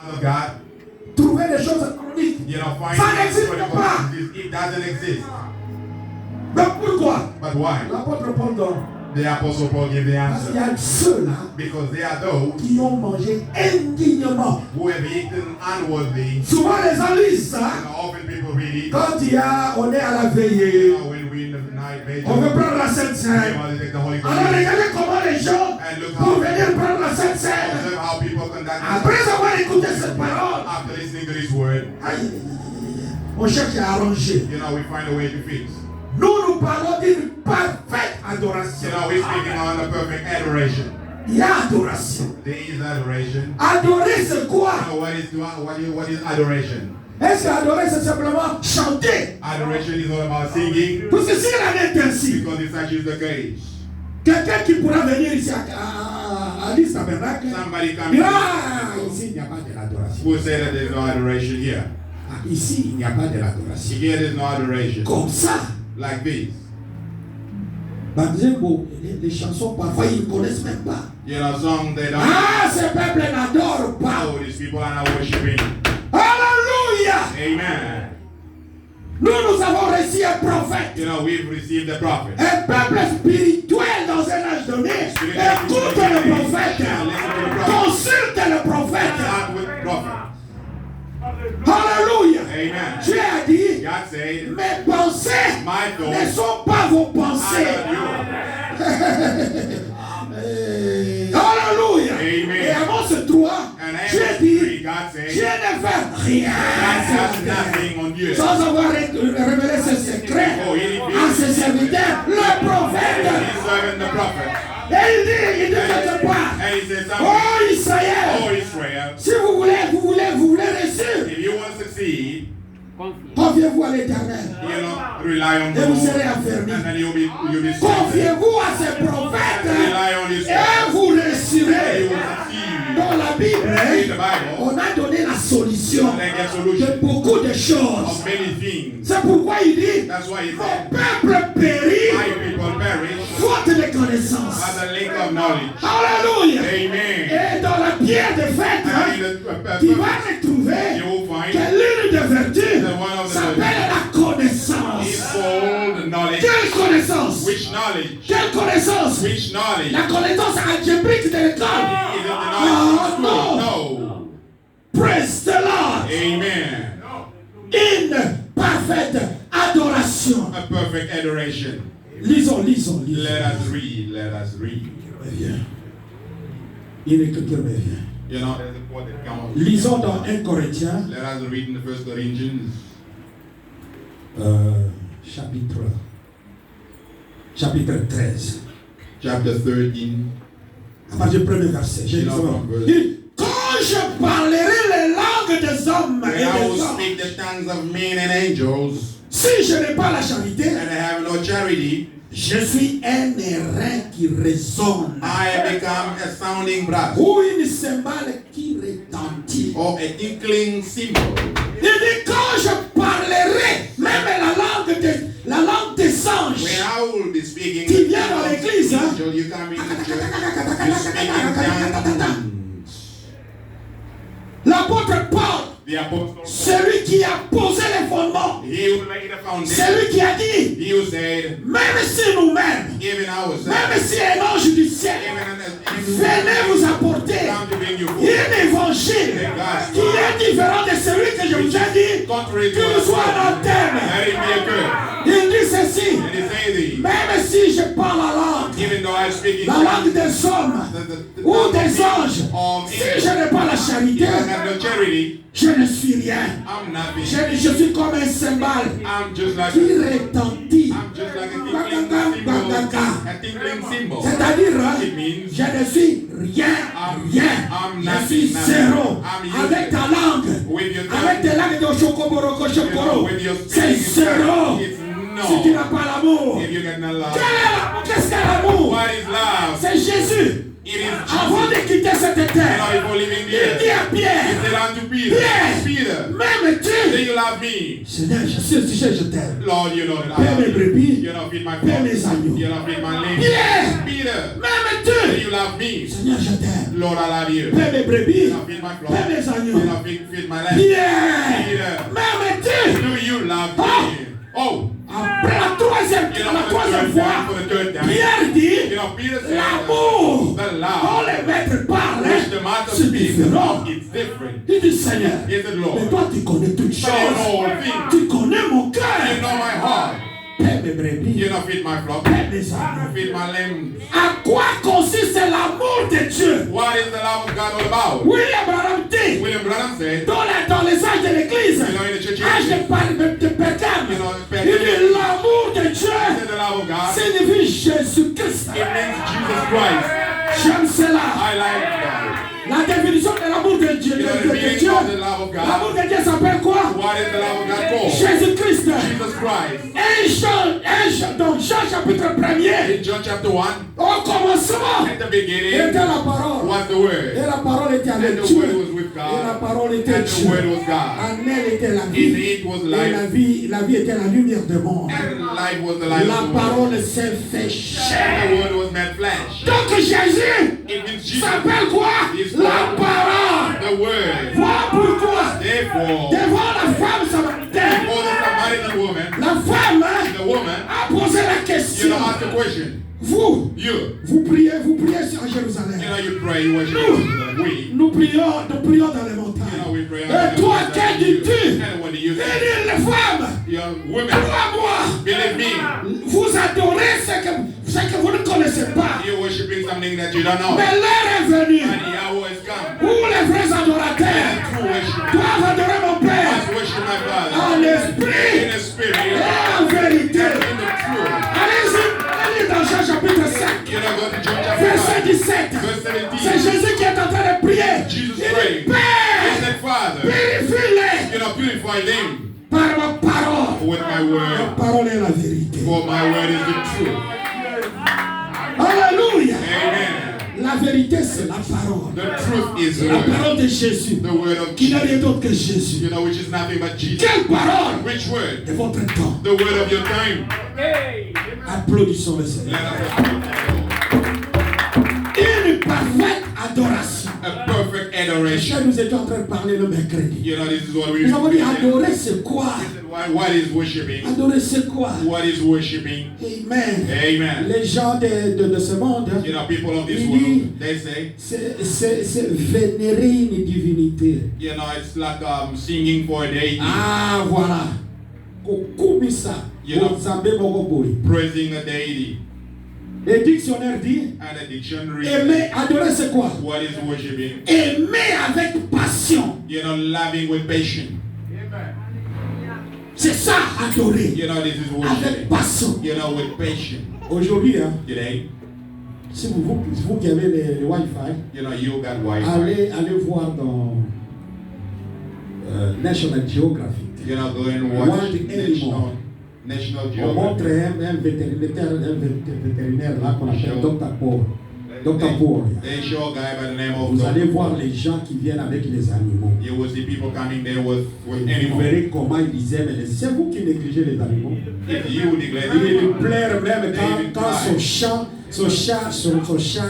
of God, trouver des choses chroniques. you know, find Ça n'existe pas. It doesn't exist. Mais pourquoi? But why? L'apôtre Paul donne. The Apostle Paul gave the Parce qu'il y answer. a ceux-là Because they are those qui ont mangé indignement. who have eaten unworthily. Souvent les gens lisent ça. Often people read it. Quand on est à la veillée, When we in the night vigil, on veut prendre la Sainte Seine. they take the Holy Alors Communion. regardez comment les gens And look vont how venir prendre la Sainte Seine. observe how people conduct Après avoir écouté cette parole, after listening to this word. On cherche à arranger. You know, we find a way to fix. Nous parlons d'une parfaite adoration. You know, we're speaking on the perfect adoration. Il y a adoration. There is adoration. Adorer c'est quoi? You know, what is adoration? Est-ce qu'adorer c'est simplement chanter? Adoration is all about singing. Parce que si la est ainsi, Because it's actually the case. quelqu'un qui pourra venir ici à l'Église tabernacle, Somebody comes dira, ici il n'y a pas de l'adoration. who say that there's no adoration here. Ici il n'y a pas de l'adoration. Here there's no adoration. Comme ça. Like this. Les chansons parfois ils ne connaissent même pas. You know, songs they don't. Ah, ce peuple n'adore pas. Oh, these people are not worshiping. Alléluia. Amen. Nous avons reçu un prophète. You know, we've received the prophet. Un peuple spirituel dans un âge donné. Écoute le prophète. Consulte le prophète. Start with the prophet. Alléluia. Amen. Dieu a dit, God said, mes pensées my ne thoughts sont pas vos are pensées. not yours. Alléluia. Amen. Et Amos 3, And Dieu Amos dit, 3, God Dieu said, ne fait rien God does nothing on you. sans avoir révélé ses secrets à ses serviteurs, le prophète. He's serving the prophet. Et il dit quelque part, And he said oh something. Israël, Oh, Israel, si vous voulez réussir, if you want to succeed, confiez-vous à l'Éternel. you know, rely on Et the vous Lord. serez affermis. And then you'll be strengthened. Confiez-vous à ces prophètes Rely on his et vous word. réussirez. You will succeed. Dans la Bible, In the Bible, on a donné la solution they get de solution beaucoup de choses. of many things. C'est pourquoi il dit, That's why he mon said, peuple périt my people perish faute de connaissance. by the lack of knowledge. Alléluia. Amen. Et dans la pierre de fête, And in tu the vas retrouver you will find que l'une des vertus the one of the s'appelle la connaissance. is called knowledge. Quelle connaissance? Which knowledge? Quelle connaissance? Which knowledge? La connaissance algébrique de l'école. Is it the knowledge of school? No. Praise the Lord. Amen. Une parfaite adoration. A perfect adoration. Lisons. Let us read. Let us read. Une écriture me vient. You know, there's a quote that comes. Lisons dans 1 Corinthiens, Let us read in the 1 Corinthians. chapitre 13. Chapter 13. À partir du premier verset. J'ai dit, quand je parlerai les langues des hommes And et I will des hommes, speak the tongues of men and angels, si je n'ai pas la charité, and I have no charity, je suis un airain qui résonne, I become a sounding brass, ou une cymbale qui retentit. or a tinkling cymbal. Il dit quand je parlerai même la langue des anges. When I will be speaking Tu viens dans l'église, hein? angel, you come in the church, you speak in tongues. L'apôtre Paul, The apostle, celui qui a posé les fondements, he who made the foundation, celui qui a dit, he who said, même si nous-mêmes, even ourselves, même si un ange du ciel venez vous apporter come to bring you food, un évangile qui est différent de celui que je vous ai dit, contrary to qu'il us, soit anathème. let it be a curse. Il dit ceci, And he say thee, même si je parle la langue, even though I speak in la langue des hommes ou des anges, si je n'ai pas la charité, I have no charity, je ne suis rien. I'm nothing. Je suis comme un cymbale I'm just like qui retentit. I'm just like a tinkling cymbal. C'est-à-dire, It means je ne suis rien. Je suis zéro. Avec ta langue, with your avec tes langues de chocoboroko chocoro, with your c'est zéro. it's Si tu no. n'as pas l'amour, If you get no love, qu'est-ce qu'est l'amour? what is love? C'est Jésus. It is Avant de Jesus. quitter cette You terre, know, before leaving the il dit earth, à Pierre, he said unto Peter, Peter, Pierre, do m'aimes-tu? you love me? Seigneur, je t'aime. Lord, you know that I Père love mes you. brebis, You know, feed my Père flock. mes agneaux. You know, feed my lambs. Pierre, Peter, do m'aimes-tu? you love me? Seigneur, je t'aime. Lord, I love you. Père mes brebis, You know, feed my flock. Père mes You agneaux. know, feed my lambs. Pierre, Peter, m'aimes-tu? do you love me? Oh, Après la troisième fois, for the third time. Pierre dit, You know, Peter said, l'amour the dont love les maîtres parlent, which the master c'est speaks différent. of, it's different. Il dit, Seigneur, He said, Lord, mais toi tu connais toutes but you know choses. all things. Tu connais mon You cœur. know my heart. Père mes brebis, You know, feed my flock. Père mes agneaux. Feed my lambs. À quoi consiste l'amour de Dieu? What is the love of God all about? William Branham dit, William Branham said, dans les âges de l'église, you know, in the church âge age, de Pergame, you know, il dit l'amour de he Dieu said the love of God, signifie Jésus-Christ. it means Jesus Christ. J'aime cela. I like that. La définition de l'amour de Dieu. You know, the meaning of the love of L'amour God. de Dieu s'appelle quoi? What is the love of God called? Jésus-Christ. Jesus Christ. Dans Jean chapitre 1er, In John chapter 1, au commencement, at the était beginning la parole. was the Et Word. la parole était And avec the Dieu. Word was with Et la God. parole était And the Dieu. Word was God. En elle était la In vie. it was Et life. la vie était la lumière du monde. And life was the life La of the world. parole s'est fait chair. And the Word was made flesh. Donc Jésus It means Jesus. s'appelle quoi? Is La parole. the Word. Voilà pourquoi, Therefore, devant la femme samaritaine, before the Samaritan woman, la femme the woman, a posé la you question. know, ask the question. Vous priez à Jérusalem. You know, you pray, you worship Jesus. We, Nous prions dans les you know, montagnes. we pray. Et toi, qu'est-ce que tu dis? And what do you Il say? dit, les femmes, Young women, crois-moi, believe me, vous adorez ce que vous ne connaissez pas. you're worshiping something that you don't know. Mais l'heure est venue And the hour has come. où les vrais adorateurs True worship. doivent adorer mon Père Must worship my Father en esprit in the spirit et and en vérité. in the truth. Allez dans Jean chapitre 5, You know, go to John chapter verset 5, 17. verse C'est 17. Jésus qui est en train de prier. Jesus Il dit, prayed. He Père, said, Father, purifie-les you know, purify them par ma parole. with my La word, parole est la vérité. for my word is the truth. Alléluia. Amen. La vérité, c'est la parole. The truth is the La word. parole de Jésus. The word of Qui n'a Jesus. rien d'autre que Jésus. You know, which is nothing but Jesus. Quelle parole Which word? de votre temps. The word of your time. Applaudissons le Seigneur. Let us Une parfaite adoration. a perfect adoration. Nous étions en train de parler le mercredi. You know, this is what we Nous avons dit adorer c'est quoi? What is worshiping? Adorer c'est quoi? What is worshiping? Amen. Amen. Les gens de ce monde, You know, people of this Il world, dit- they say, c'est vénérer une divinité. you know, it's like singing for a deity, Ah, voilà. Kokumisa. You know. Nzambe moko boye. praising a deity. Le dictionnaire dit, And a dictionary aimer, adorer c'est quoi? what is worshiping? Aimer avec passion. You know, loving with patience. C'est ça, adorer. You know, this is Avec worshiping. passion. You know, with patience. Aujourd'hui, hein, Today, si vous qui avez le Wi-Fi, you know, you got Wi-Fi. allez voir dans National Geographic. You know, go and World watch National On Geographic. montre un vétérinaire là qu'on appelle Dr. Paul. Dr. Paul. They show a guy by the name of Vous allez Dr. voir les gens qui viennent avec les animaux. You will see people coming there with Vous animals. verrez comment ils disaient, mais c'est vous qui négligez les animaux. If you neglect Il lui it, pleure même quand cry. son chat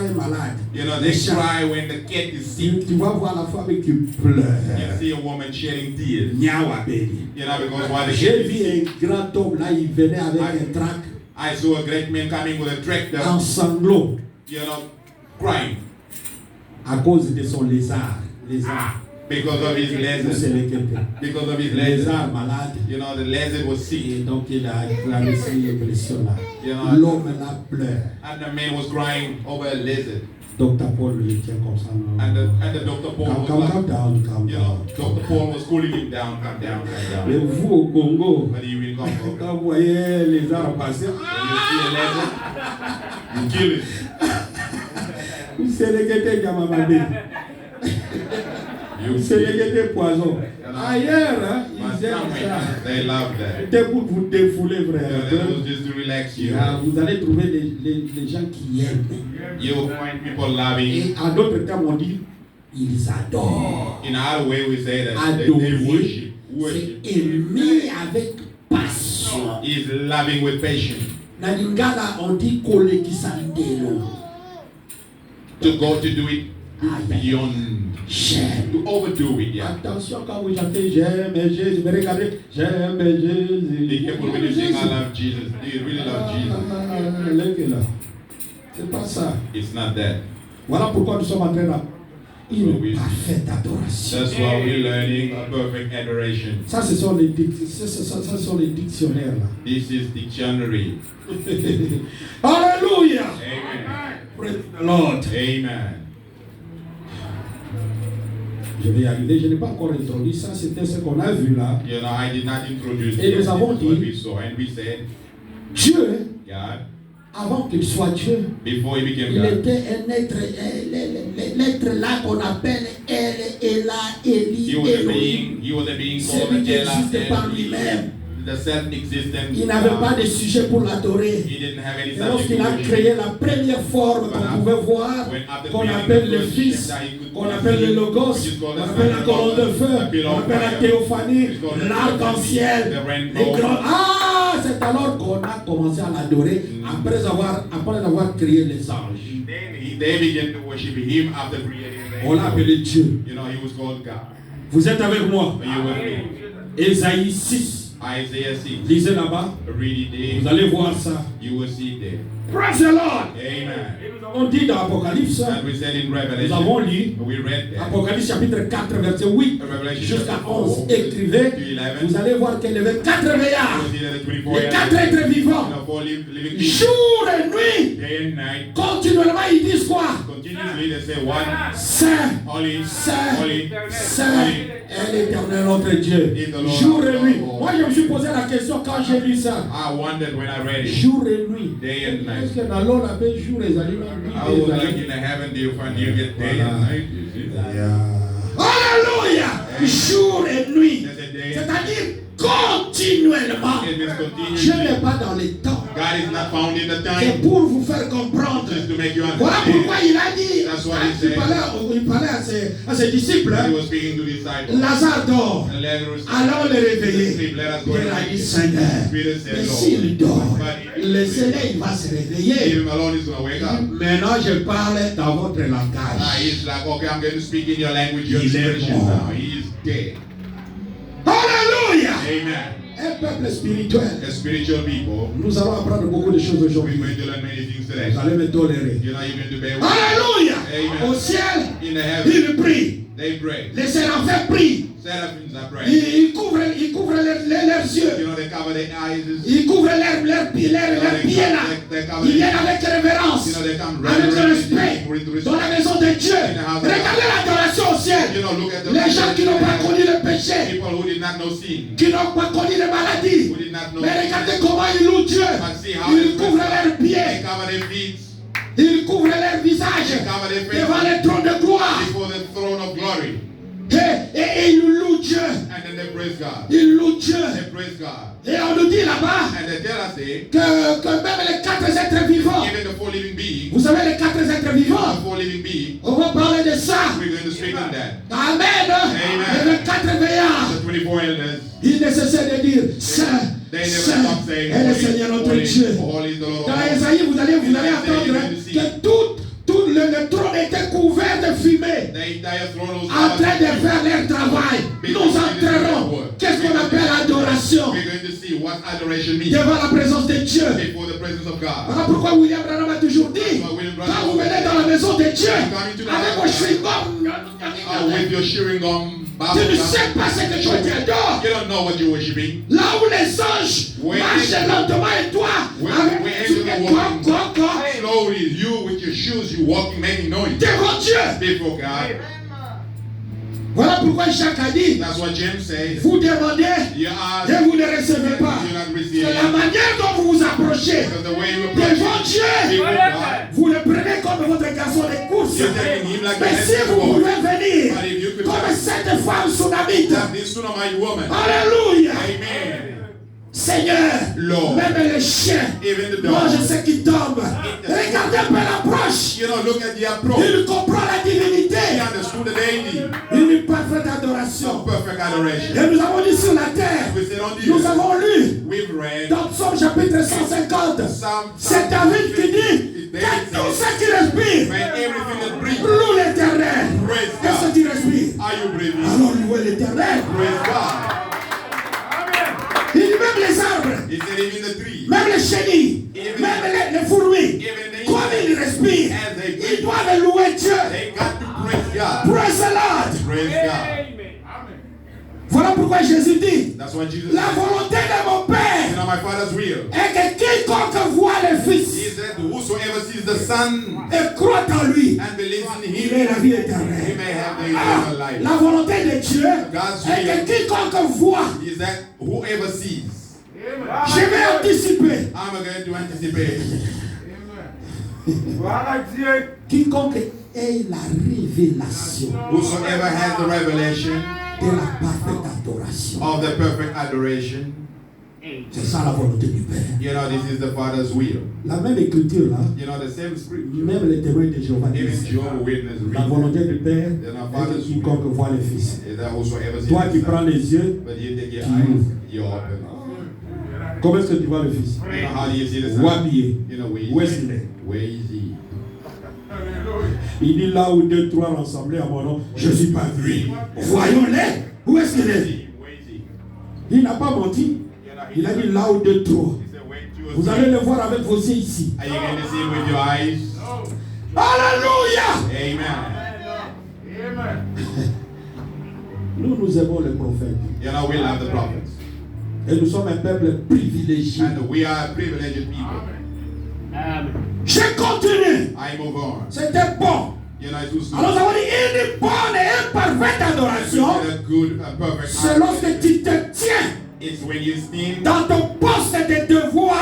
est malade. you know, they Le chat. cry when the cat is sick. Tu vas voir la femme qui pleure. You see a woman shedding tears. Nyawa baby. You know, because while the cat J'ai is vu sick, un grand homme là, il venait avec un trac I saw a great man coming with a en tractor, sanglots you know, crying à cause de son lézard. because of his C'est lizard. le quête. Because of his lizard. Lézard malade. You know, the lizard was sick. Et donc il a reçu une blessure là. You know, L'homme là pleure. and the man was crying over a lizard. Docteur Paul lui tient comme ça. Non. And the Dr. Paul was Calm like, down. you know, Dr. Paul was cooling him down, calm down, calm Et down. vous au Congo, But he will come over. quand vous voyez les arbres passer, When you see a lizard, you kill it. vous sélectez Gamamabé. You Vous sélectez poison. Ailleurs, hein, They love that. C'était pour vous défouler, frère. That was just to relax you. Vous allez trouver les gens qui aiment. You will find people loving. Et en d'autres termes, on dit, ils adorent. In our way, we say that they Adorer, worship. c'est aimer avec passion. Is loving with patience. Na lingala, on dit kolekisandelo. To go to do it beyond. J'aime. To overdo it, yeah. Attention quand vous chantez j'aime Jésus, mais regardez, j'aime Jésus. Be careful when you sing I love Jesus. Do you really love Jesus? Lève-la. C'est pas ça. It's not that. Voilà pourquoi nous sommes en train d'une parfaite adoration. That's why we're learning a perfect adoration. Ça, ce sont les dictionnaires là. This is dictionary. Alléluia. Amen. Praise the Lord. Amen. Je vais y arriver, je n'ai pas encore introduit ça, c'était ce qu'on a vu là. You know, I did not introduce Et nous avons what we dit, saw, and we said, Dieu, God, avant qu'il soit Dieu, before he became il God, était un être, l'être là qu'on appelle El, Ela, Eli, he was a Elohim. being, called Celui qui Ella, existe par and lui-même. the self-existent. Il n'avait pas de sujet pour l'adorer. He didn't have any Et subject lorsqu'il to a worship. créé la première forme qu'on pouvait voir, qu'on appelle le Fils, qu'on appelle le Logos, qu'on appelle la colonne de feu, qu'on appelle la théophanie, l'arc-en-ciel, les grands. Ah, c'est alors qu'on a commencé à l'adorer après avoir créé les anges. They began to worship him after creating the On l'a appelé Dieu. You know, he was called God. Vous êtes avec moi? Are you with me? Ésaïe 6. Isaiah 6. Lisez là-bas. Read it there. Vous allez voir ça. You will see it there. Praise the Lord. Amen. On dit dans Apocalypse, And we said in nous Revelation, avons lu we read that. Apocalypse chapitre 4, verset 8 Revelation jusqu'à chapter 11. 4, Écrivez, to 11. vous allez voir qu'il y avait 4 You veillards, will see that the 24 les 4 êtres vivants, four living beings, jour et nuit, day and night, continuellement ils disent quoi? continuously they say one, Saint, holy, Saint, holy, Saint holy. est l'Éternel notre Dieu. Is the Lord Jour et our nuit. God. Moi je me suis posé la question quand j'ai lu ça. I wondered when I read it. Jour et nuit. Day and night. Est-ce que dans l'eau on appelle jour et nuit? I was like in the heaven, do you find you get day and night? You see? Alléluia! Jour et nuit. There's a day. C'est-à-dire continuellement. It means Dieu continuously. n'est pas dans les temps. God is not found in the C'est time. pour vous faire comprendre. Just to make you Voilà understand. pourquoi il a dit, That's what quand he il parlait à ses disciples, He was speaking to disciples. Lazare dort, And Lazarus allons le réveiller. sleep. Let us go Pierre and a wake dit, him. Seigneur, Peter said, mais Lord, s'il dort, but laissez-le, il va se leave réveiller. him alone, he's going to wake up. Maintenant, je parle dans votre langage. He's like, okay, I'm going to speak in your language, your Il est expression mort. now. He is dead. Alléluia! Amen. Un peuple spirituel. As spiritual people, Nous allons apprendre beaucoup de choses we're aujourd'hui. going to learn many things today. Vous allez me tolérer. You know, you're going to bear with Alléluia! Amen. Au ciel, In the heaven, ils prient. they pray. Les séraphins prient. Seraphins are praying. Ils couvrent leurs yeux. You know, they cover their eyes. Ils couvrent leurs pieds là. Ils viennent avec révérence, You know, they come avec reverently respect with dans la respect. maison de Dieu. Regardez l'adoration au ciel. You know, look at the Les gens qui n'ont pas connu le péché, people who did not know sin, qui n'ont pas connu les maladies. who did not know Mais regardez comment ils louent Dieu. Ils couvrent leurs they pieds. cover their feet, Ils couvrent leur visage they cover their devant faces le trône de gloire. before the throne of glory. Et ils louent Dieu. And then they praise God. Ils louent Dieu. They praise God. Et on nous dit là-bas And they tell us, say, que même les 4 êtres vivants, even the four living beings, vous savez les 4 êtres vivants, the four living beings, on va parler de ça. we're going to speak on that. Amen. Amen. Les 4 veillards, The 24 elders, ils ne cessaient de dire Saint, they never Saint stop saying, est le Seigneur notre holy, Dieu. holy is the Lord of Dans hosts. Esaïe, vous allez entendre que tout le trône était couvert de fumée. The entire throne was En train de covered. faire leur travail. Nous entrerons. Qu'est-ce qu'on appelle adoration? We're going to see what adoration means Devant la présence de Dieu. before the presence of God. Voilà pourquoi William Branham a toujours dit, quand vous venez dans la maison de Dieu, avec vos chewing-gums, With your shearing gum, tu ne sais pas ce que tu adores. you don't know what you're worshiping. Là où les anges marchent lentement et toi, avec tu fais quoi. Slowly, you with your shoes, you walking, making noise Devant Dieu. before God. Voilà pourquoi Jacques a dit, That's what James says. vous demandez You ask, et vous ne recevez pas. you not receive. C'est la manière dont vous vous approchez Because the way you approach devant it, Dieu. people God, Vous le prenez comme votre garçon de course. you're taking him like Mais a si vous boy. pouvez venir But if you could comme have cette femme sunamite, this Sunamite woman, alléluia. amen. Seigneur, Lord, même les chiens, even the moi je dog, sais qu'ils tombent. Regardez un peu l'approche. you know, look at the approach. Il comprend la divinité. He understood the deity, Une parfaite a adoration. perfect adoration. Et nous avons dit sur la terre, We said on the nous earth, avons lu we've read dans Psaume chapitre 150. Psalm C'est David qui dit que tout ce qui respire man, everything that breathes, loue l'éternel. praise Qu'est-ce God. qui respire? Are you breathing? Alors louez l'éternel. Praise God. Il dit même les arbres, He said even the tree, même les chenilles, même les fruits, even the comme ils respirent, as they ils breathe, doivent louer Dieu. they got to praise God. Praise the Lord. Praise God. Voilà pourquoi Jésus dit, That's what Jesus la said. volonté de mon You Père know, my Father's will. est que quiconque voit le He Fils said, whosoever sees the Son et croit en lui, and believes in il est la Him, vie he éternelle. may have the Ah, eternal life. la volonté de Dieu God's est que will quiconque voit, is that whoever sees. je vais anticiper, I'm going to anticipate. quiconque ait la révélation Whosoever has the revelation de la parfaite adoration. of the perfect adoration, C'est ça la volonté du Père. you know, this is the Father's will. La même écriture là, You know, the same scripture. même les témoins de Jéhovah Even disent, Jehovah's Witness la reads volonté du Père Then our est que Father's quiconque voit le Fils. is that whosoever sees Toi qui the prends Son, les yeux, but you take your tu eyes, ouvres. you open. Comment est-ce que tu vois le Fils? You know, how do you see the Où Son? habillé? You know, Où est-ce qu'il est? where is He? Il dit là où deux, trois rassemblés à mon nom, je suis parmi. Voyons-les. Où est-ce qu'il est? Where is He? Il n'a pas menti. Il a dit là où deux, trois. He said, wait, two or Vous three. allez le voir avec vos yeux ici. Are you going to see Him with your eyes? Alléluia. Amen. Nous aimons les prophètes. You know, we love the prophets. Et nous sommes un peuple privilégié. And we are privileged people. Je continue. I move on. C'était bon. You know, it was Alors nous avons dit une bonne et une parfaite adoration. a good and perfect C'est lorsque tu te tiens It's when you stand dans ton poste de devoir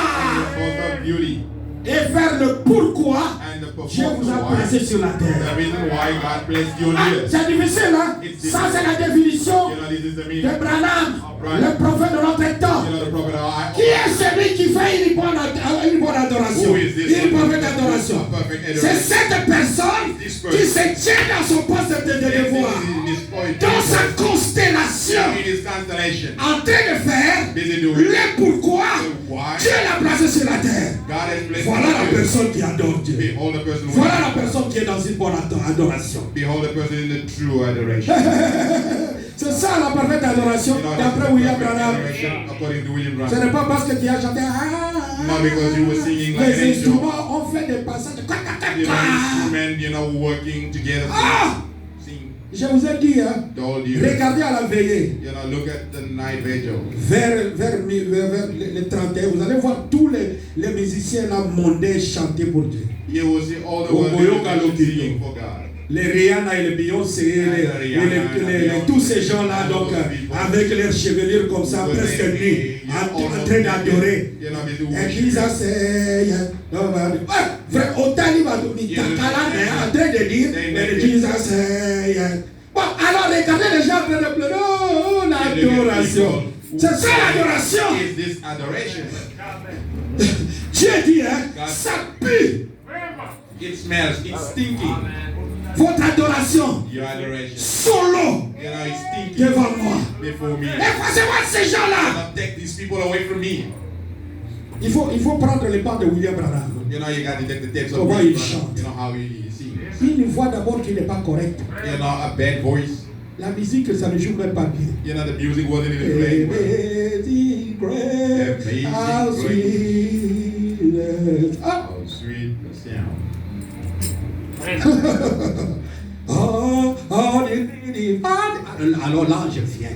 of beauty et faire le pourquoi and the Dieu vous a performance. placé sur la The terre. reason why God placed you Ah, here. c'est difficile, hein? Ça, c'est la définition You know, this is the de meaning. Branham, le prophète de notre temps. You know, the prophet Qui est celui qui fait une bonne adoration? Who is this Une one? parfaite adoration. A perfect C'est adoration. cette personne This qui person. se tient dans son poste de devoir, dans sa constellation, in his constellation. en train de faire Busy doing le pourquoi why Dieu l'a placé sur la terre. God has blessed Voilà la you. personne qui adore Dieu. Behold the person Voilà with la personne qui est dans une bonne adoration. Behold the person in the true adoration. C'est ça la parfaite adoration You know, d'après that's the William perfect Branham. adoration according to William Ce Branham. n'est pas parce que tu as chanté. Not because you were singing like an Les angel. instruments ont fait des passages. You know, instrument, you know, working together. Ah! Sing. Je vous ai dit, hein, Told you. regardez à la veillée, You know, look at the night vigil. vers les 31, vous allez voir tous les musiciens là mondains chanter pour Dieu. You will see all the Oh, world oh, oh, singing for God. Les Rihanna et les Beyoncé, tous ces gens-là, donc, avec leurs chevelures comme ça, presque nues, en train d'adorer. Et Jesus say, frère, Otani va en train de dire, et Jesus say, bon, alors regardez les gens en train de pleurer, oh, l'adoration. C'est ça l'adoration. Is this adoration? Dieu dit, hein, ça pue. It smells, it's stinking. Votre adoration, Your adoration. solo, You know, it's stinking devant moi. before me. Effacez-moi ces gens-là. Cannot take these people away from me. Il faut prendre les pas de William Branham. You know, you got to take the tapes of Comment William il Branham. chante. You know how he sings. Une voix d'abord qui n'est pas correcte. You know, a bad voice. La musique, ça ne joue même pas bien. You know, the music wasn't even playing well. Amazing grace, Amazing how grace. sweet. Ah. How sweet the sound. Alors l'ange vient.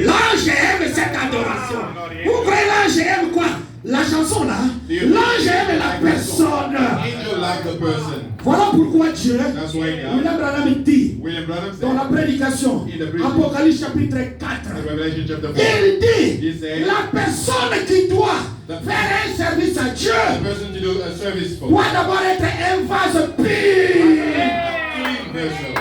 L'ange aime cette adoration. Vous croyez l'ange aime quoi? La chanson là. L'ange aime la personne. Angel love the person. Voilà pourquoi Dieu, That's why God, William Branham dit, William Branham dans la said prédication, in the preaching, Apocalypse chapitre 4, in Revelation chapter 4, il dit, he said, la personne qui doit faire un service à the Dieu person to do a service for doit d'abord être un vase pur. clean vessel.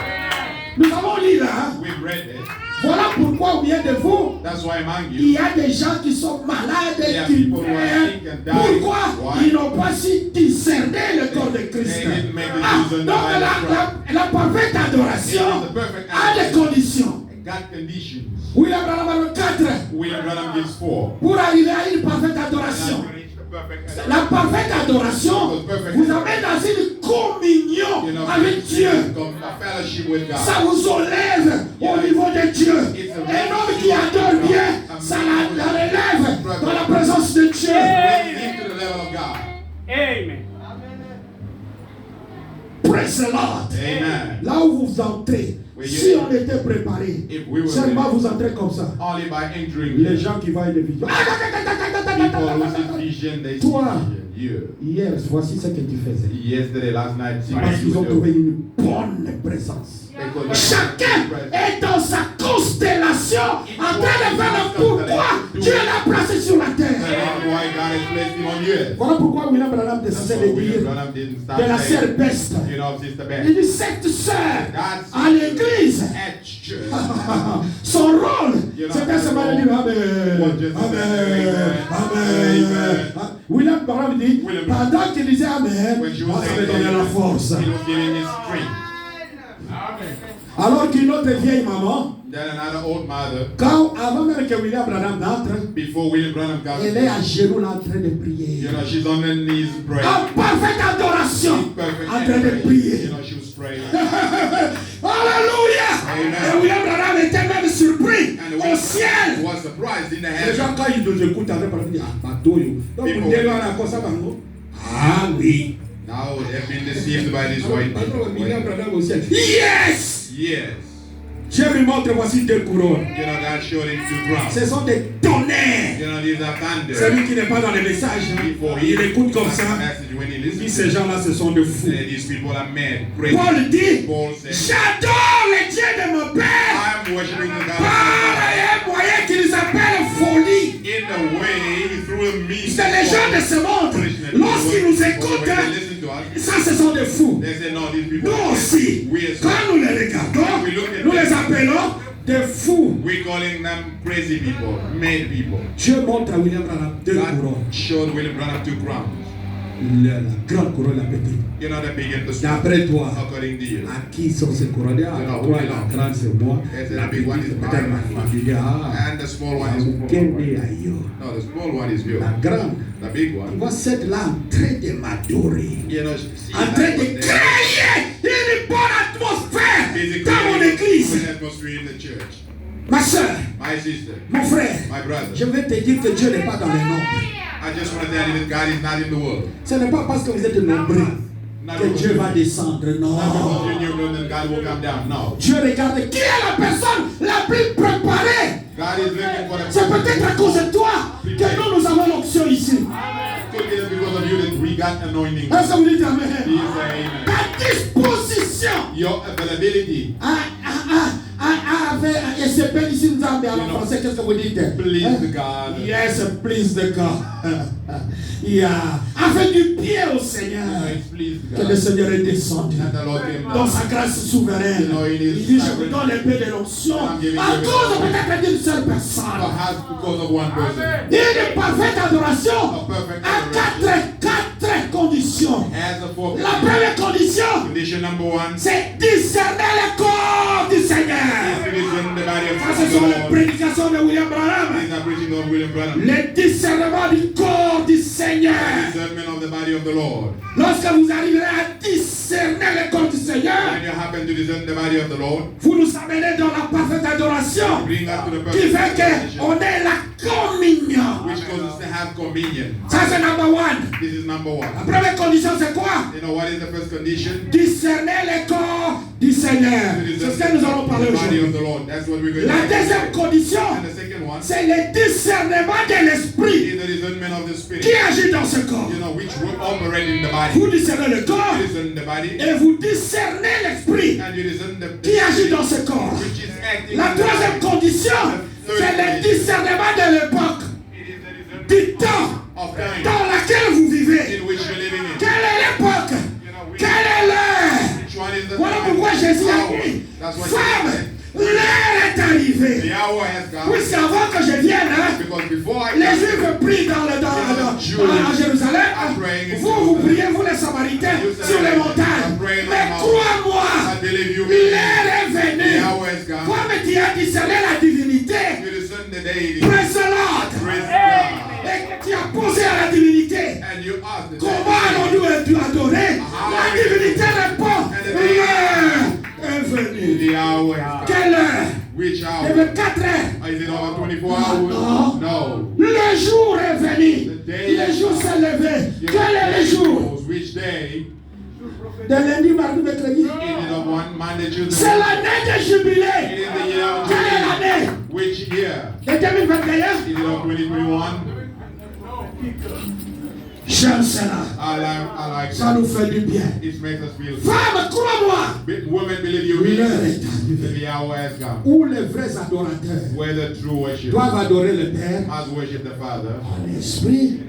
Nous avons lu là, We've read it. voilà pourquoi au milieu de vous, That's why among il y you, a des gens qui sont malades there et are qui people who are meurent. sick and die. Pourquoi Why? ils n'ont pas su discerner le corps de Christ? They didn't make the Ah, decision donc by the crowd. la parfaite adoration It is the perfect a des adoration. conditions. God conditions. William Branham 4, William Branham gives 4. pour arriver à une parfaite adoration. And to reach the perfect adoration. La parfaite adoration vous amène dans une communion avec Dieu. A fellowship with God. Ça vous enlève au niveau de Dieu. Un homme qui adore bien, ça la relève dans la présence de Dieu. Raise him to the level of God. Amen. Praise the Lord. Amen. Là où vous entrez, si on était préparé, If we were seulement ready, vous entrez comme ça. only by entering Les here, gens qui voient des vidéos. people who see vision, they see Toi. vision. You. Hier, voici ce que tu faisais. Yesterday, last night, see Parce what qu'ils you ont do. trouvé une bonne présence. Because Chacun est dans sa constellation en train de faire le pourquoi Dieu l'a placé sur la that's terre. why God has placed him on earth. Voilà pourquoi William Branham That's décidait why de William dire Branham didn't de start la saying, sœur Peste. you know, Sister Beth, Il dit cette sœur à l'église. at church. Son rôle, c'était seulement de dire Amen. Amen. William Branham dit, pendant qu'il disait Amen, When she moi was ça me saying donnait la that, force. he was giving his strength. Alors qu'une autre vieille maman, Then another old mother, avant même que William Branham n'entre, before William Branham got elle est à genoux là, en train de prier. you know, she's on her knees praying. En parfaite adoration, Perfect en train de adoration. prier. You know, she was praying. Alléluia! Amen. Et William Branham était même surpris And au ciel. was surprised in the Les heaven. gens, quand ils nous écoutent, avec par exemple, ah, bateau, yo. Donc, People- vous dites, on a quoi ça, bango? Ah oui. Now they've been deceived by these white Alors, William people. Branham au ciel. Yes! Yes. Dieu lui montre, voici deux couronnes. You know, God showed him 2 crowns. Ce sont des tonnerres. You know, these are thunder. Celui qui n'est pas dans les messages, il écoute comme ça. Message when he Il dit, listens. ces gens-là, ce sont de fous. These people are mad. Crazy. Paul dit, Paul said, j'adore le Dieu de mon Père I'm worshiping the God par un moyen qu'ils appellent folie. in the way through a means. C'est les gens de ce monde. Lorsqu'ils nous écoutent, When they listen to us, ça, ce sont des fous. they say, no, these people. Nous aussi, We as quand nous les regardons, nous les appelons des fous. we're calling them crazy people, mad people. Dieu montre à William Branham deux God couronnes. showed William Branham 2 crowns. La grande couronne, la petite. You know, the big and the small. D'après toi, According to you. à qui sont ces couronnes? Ah, toi, la grande, c'est moi. La petite, c'est peut-être ma famille. Ah, And the small one is quel est ailleurs? no, the small one is yours. La grande. The big Tu one. vois cette là en train de m'adorer. You know, see En train de créer une bonne atmosphère basically dans mon église. an atmosphere in the church. Ma soeur, My sister, mon frère, my brother. je vais te dire que Dieu n'est pas dans les nombres. I just want to tell you that God is not in the world. Ce n'est pas parce que vous êtes nombreux que Dieu va descendre. Non. Not because you're new, then God will come down. No. Dieu regarde qui est la personne la plus préparée. God is looking for the C'est peut-être à cause de toi que nous avons l'onction ici. Could be because of you that we got anointing. Est-ce que vous dites Amen? Please say amen. Ta disposition Your availability. et c'est bien ici nous avons en français, qu'est-ce que vous dites? Please the God. Yes, please the God. Yeah. Avec du pied au Seigneur. It's please Que le God. Seigneur est descendu And the Lord came dans down. sa grâce souveraine. Il dit, je vous donne l'épée de l'onction à cause peut-être d'une seule personne. Perhaps because of one person. Une parfaite adoration A perfect à adoration quatre conditions. has a four La première condition, condition. Number 1 c'est discerner le corps du Seigneur. is in the body Ça, of ce the sont les Lord. prédications de William Branham. He's not preaching on William Branham. Le discernement du corps du Seigneur. Discernment of the body of the Lord. Lorsque vous arriverez à discerner le corps du Seigneur, When you happen to discern the body of the Lord, vous nous amenez dans la parfaite adoration bring us to the qui fait perfect qu'on condition. ait la communion. which causes us to have communion. Ça, c'est number one. This is number La one. première condition, c'est quoi? You know what is the first condition? Discerner les corps du Seigneur. C'est ce que nous allons parler The body aujourd'hui. of the Lord. That's what we're going to La deuxième condition, And the second one c'est le discernement de l'esprit is the discernment of the spirit. qui agit dans ce corps. You know, which will operate in the body. Vous discernez le corps You discern the body et vous discernez l'esprit and you discern the qui agit spirit dans ce corps. which is acting La in the troisième body. condition, c'est le discernement de l'époque, It is the du discernment temps of time dans laquelle vous vivez. in which you're living in. Quelle est l'époque? You know, which Quelle est l'heure? one is the Voilà time? pourquoi Jésus a Hour. dit, That's what femme, he said. l'heure est arrivée. The hour has come. Oui, c'est avant que je vienne, hein. Because before I Les come, Juifs prient à Jérusalem. Vous priez, vous les Samaritains, sur les montagnes. Mais crois-moi, I believe you. l'heure est The venue. hour has come. Comme tu as discerné la divinité, You discern the deity. praise the Lord. Praise God. Et tu as posé à la divinité. And you ask the Comment allons-nous adorer? La divinité répond, l'heure est venue. The hour has come. Quelle heure? Which Il hour? y avait 4 heures. Is it over 24 hours? No. No. Le jour est venu. Le jour s'est levé. Quel est le jour? Which day? De lundi, mardi, mercredi. Is it on one Monday, Tuesday? C'est l'année de jubilé. It is the year of Quelle est Jubilee. l'année? Which year? De 2021. Is it on 2021? J'aime cela. I like Ça that. nous fait du bien. It makes us feel good. Femme, crois-moi. Women, believe you me. L'heure est arrivée. The hour has come. Où les vrais adorateurs Where the true worship doivent adorer le Père must worship the Father en esprit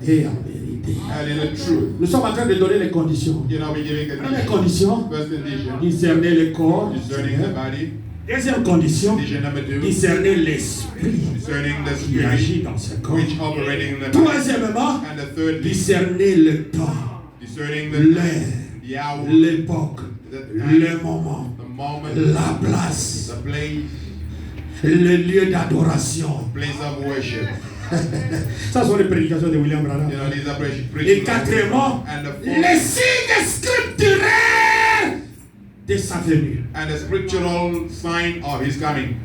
et en vérité. and in the truth. Nous sommes en train de donner les conditions. You know, we're giving the Première condition, first condition, discerner le corps. discerning the body. Deuxième condition, Condition number 2, discerner l'esprit discerning the qui spirit agit dans ce corps. which operating in the body. Troisièmement, And the thirdly, discerner le temps, discerning l'heure, the hour, l'époque, the time, le moment, the moment, la place, the place, le lieu d'adoration. place of worship. Ça sont les prédications de William Branham. You know, these are Et preaching. quatrièmement, And the les fourth, signes scripturaires de sa venue. and the scriptural sign of his coming.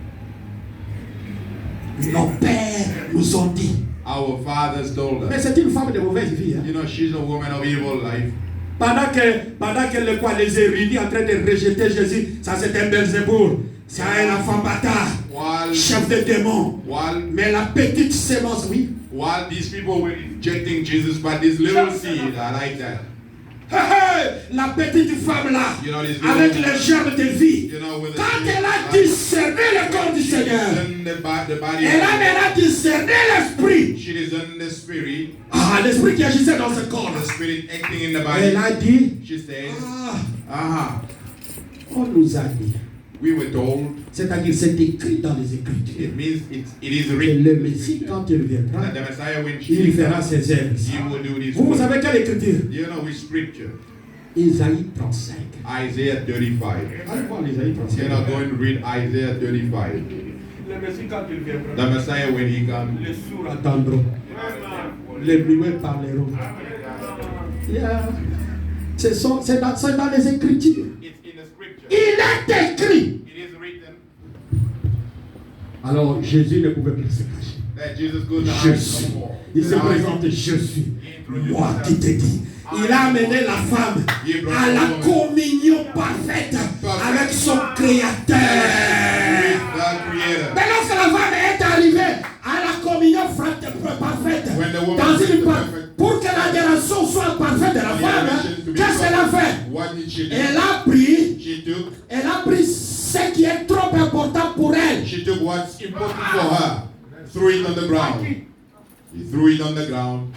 Nos pères nous ont dit. Our fathers told Mais us. c'est une femme de mauvaise vie. Hein? You know, she's a woman of evil life. Pendant que les érudits en train de rejeter Jésus, ça c'était Belzébour, ça est l'enfant bâtard, While, chef de démons. while, Mais la petite sémence, oui. while these people were rejecting Jesus, but this little seed, I like that. La petite femme là, You know, this avec little, le germe de vie. you know, with the Quand seed, elle a discerné le corps du Seigneur, the body, elle a maintenant discerné l'esprit. she discerned the spirit, Ah, l'esprit qui agissait dans ce corps. the spirit acting in the Elle body. a dit, She says, ah, on nous a dit. we were told, C'est-à-dire, c'est écrit dans les Écritures. it means it is Et written le Messie, quand il viendra, that the Messiah, when il she fera ses œuvres. he will do this. Vous work. savez quelle écriture? You know which scripture? Isaïe 35. Isaiah 35. Allez voir l'Isaïe 35. You know, go and read Isaiah 35. Le Messie, quand il viendra, The Messiah, when he comes, les sourds attendront, les muets parleront. Yeah. C'est dans les Écritures. it's in the scripture. Il est écrit. It is written Alors Jésus ne pouvait plus se cacher. that Jesus goes Je out suis. no more. Il se présente, je suis. Moi qui te dis. Il a amené la femme à la communion parfaite avec son Créateur. The Creator. Mais lorsque la femme est arrivée à la communion parfaite, dans une pour que l'adoration soit parfaite de la femme, qu'est-ce qu'elle a fait? What did she do? Elle a pris ce qui est trop important pour elle. She took what's important for her, threw it on the ground. He threw it on the ground.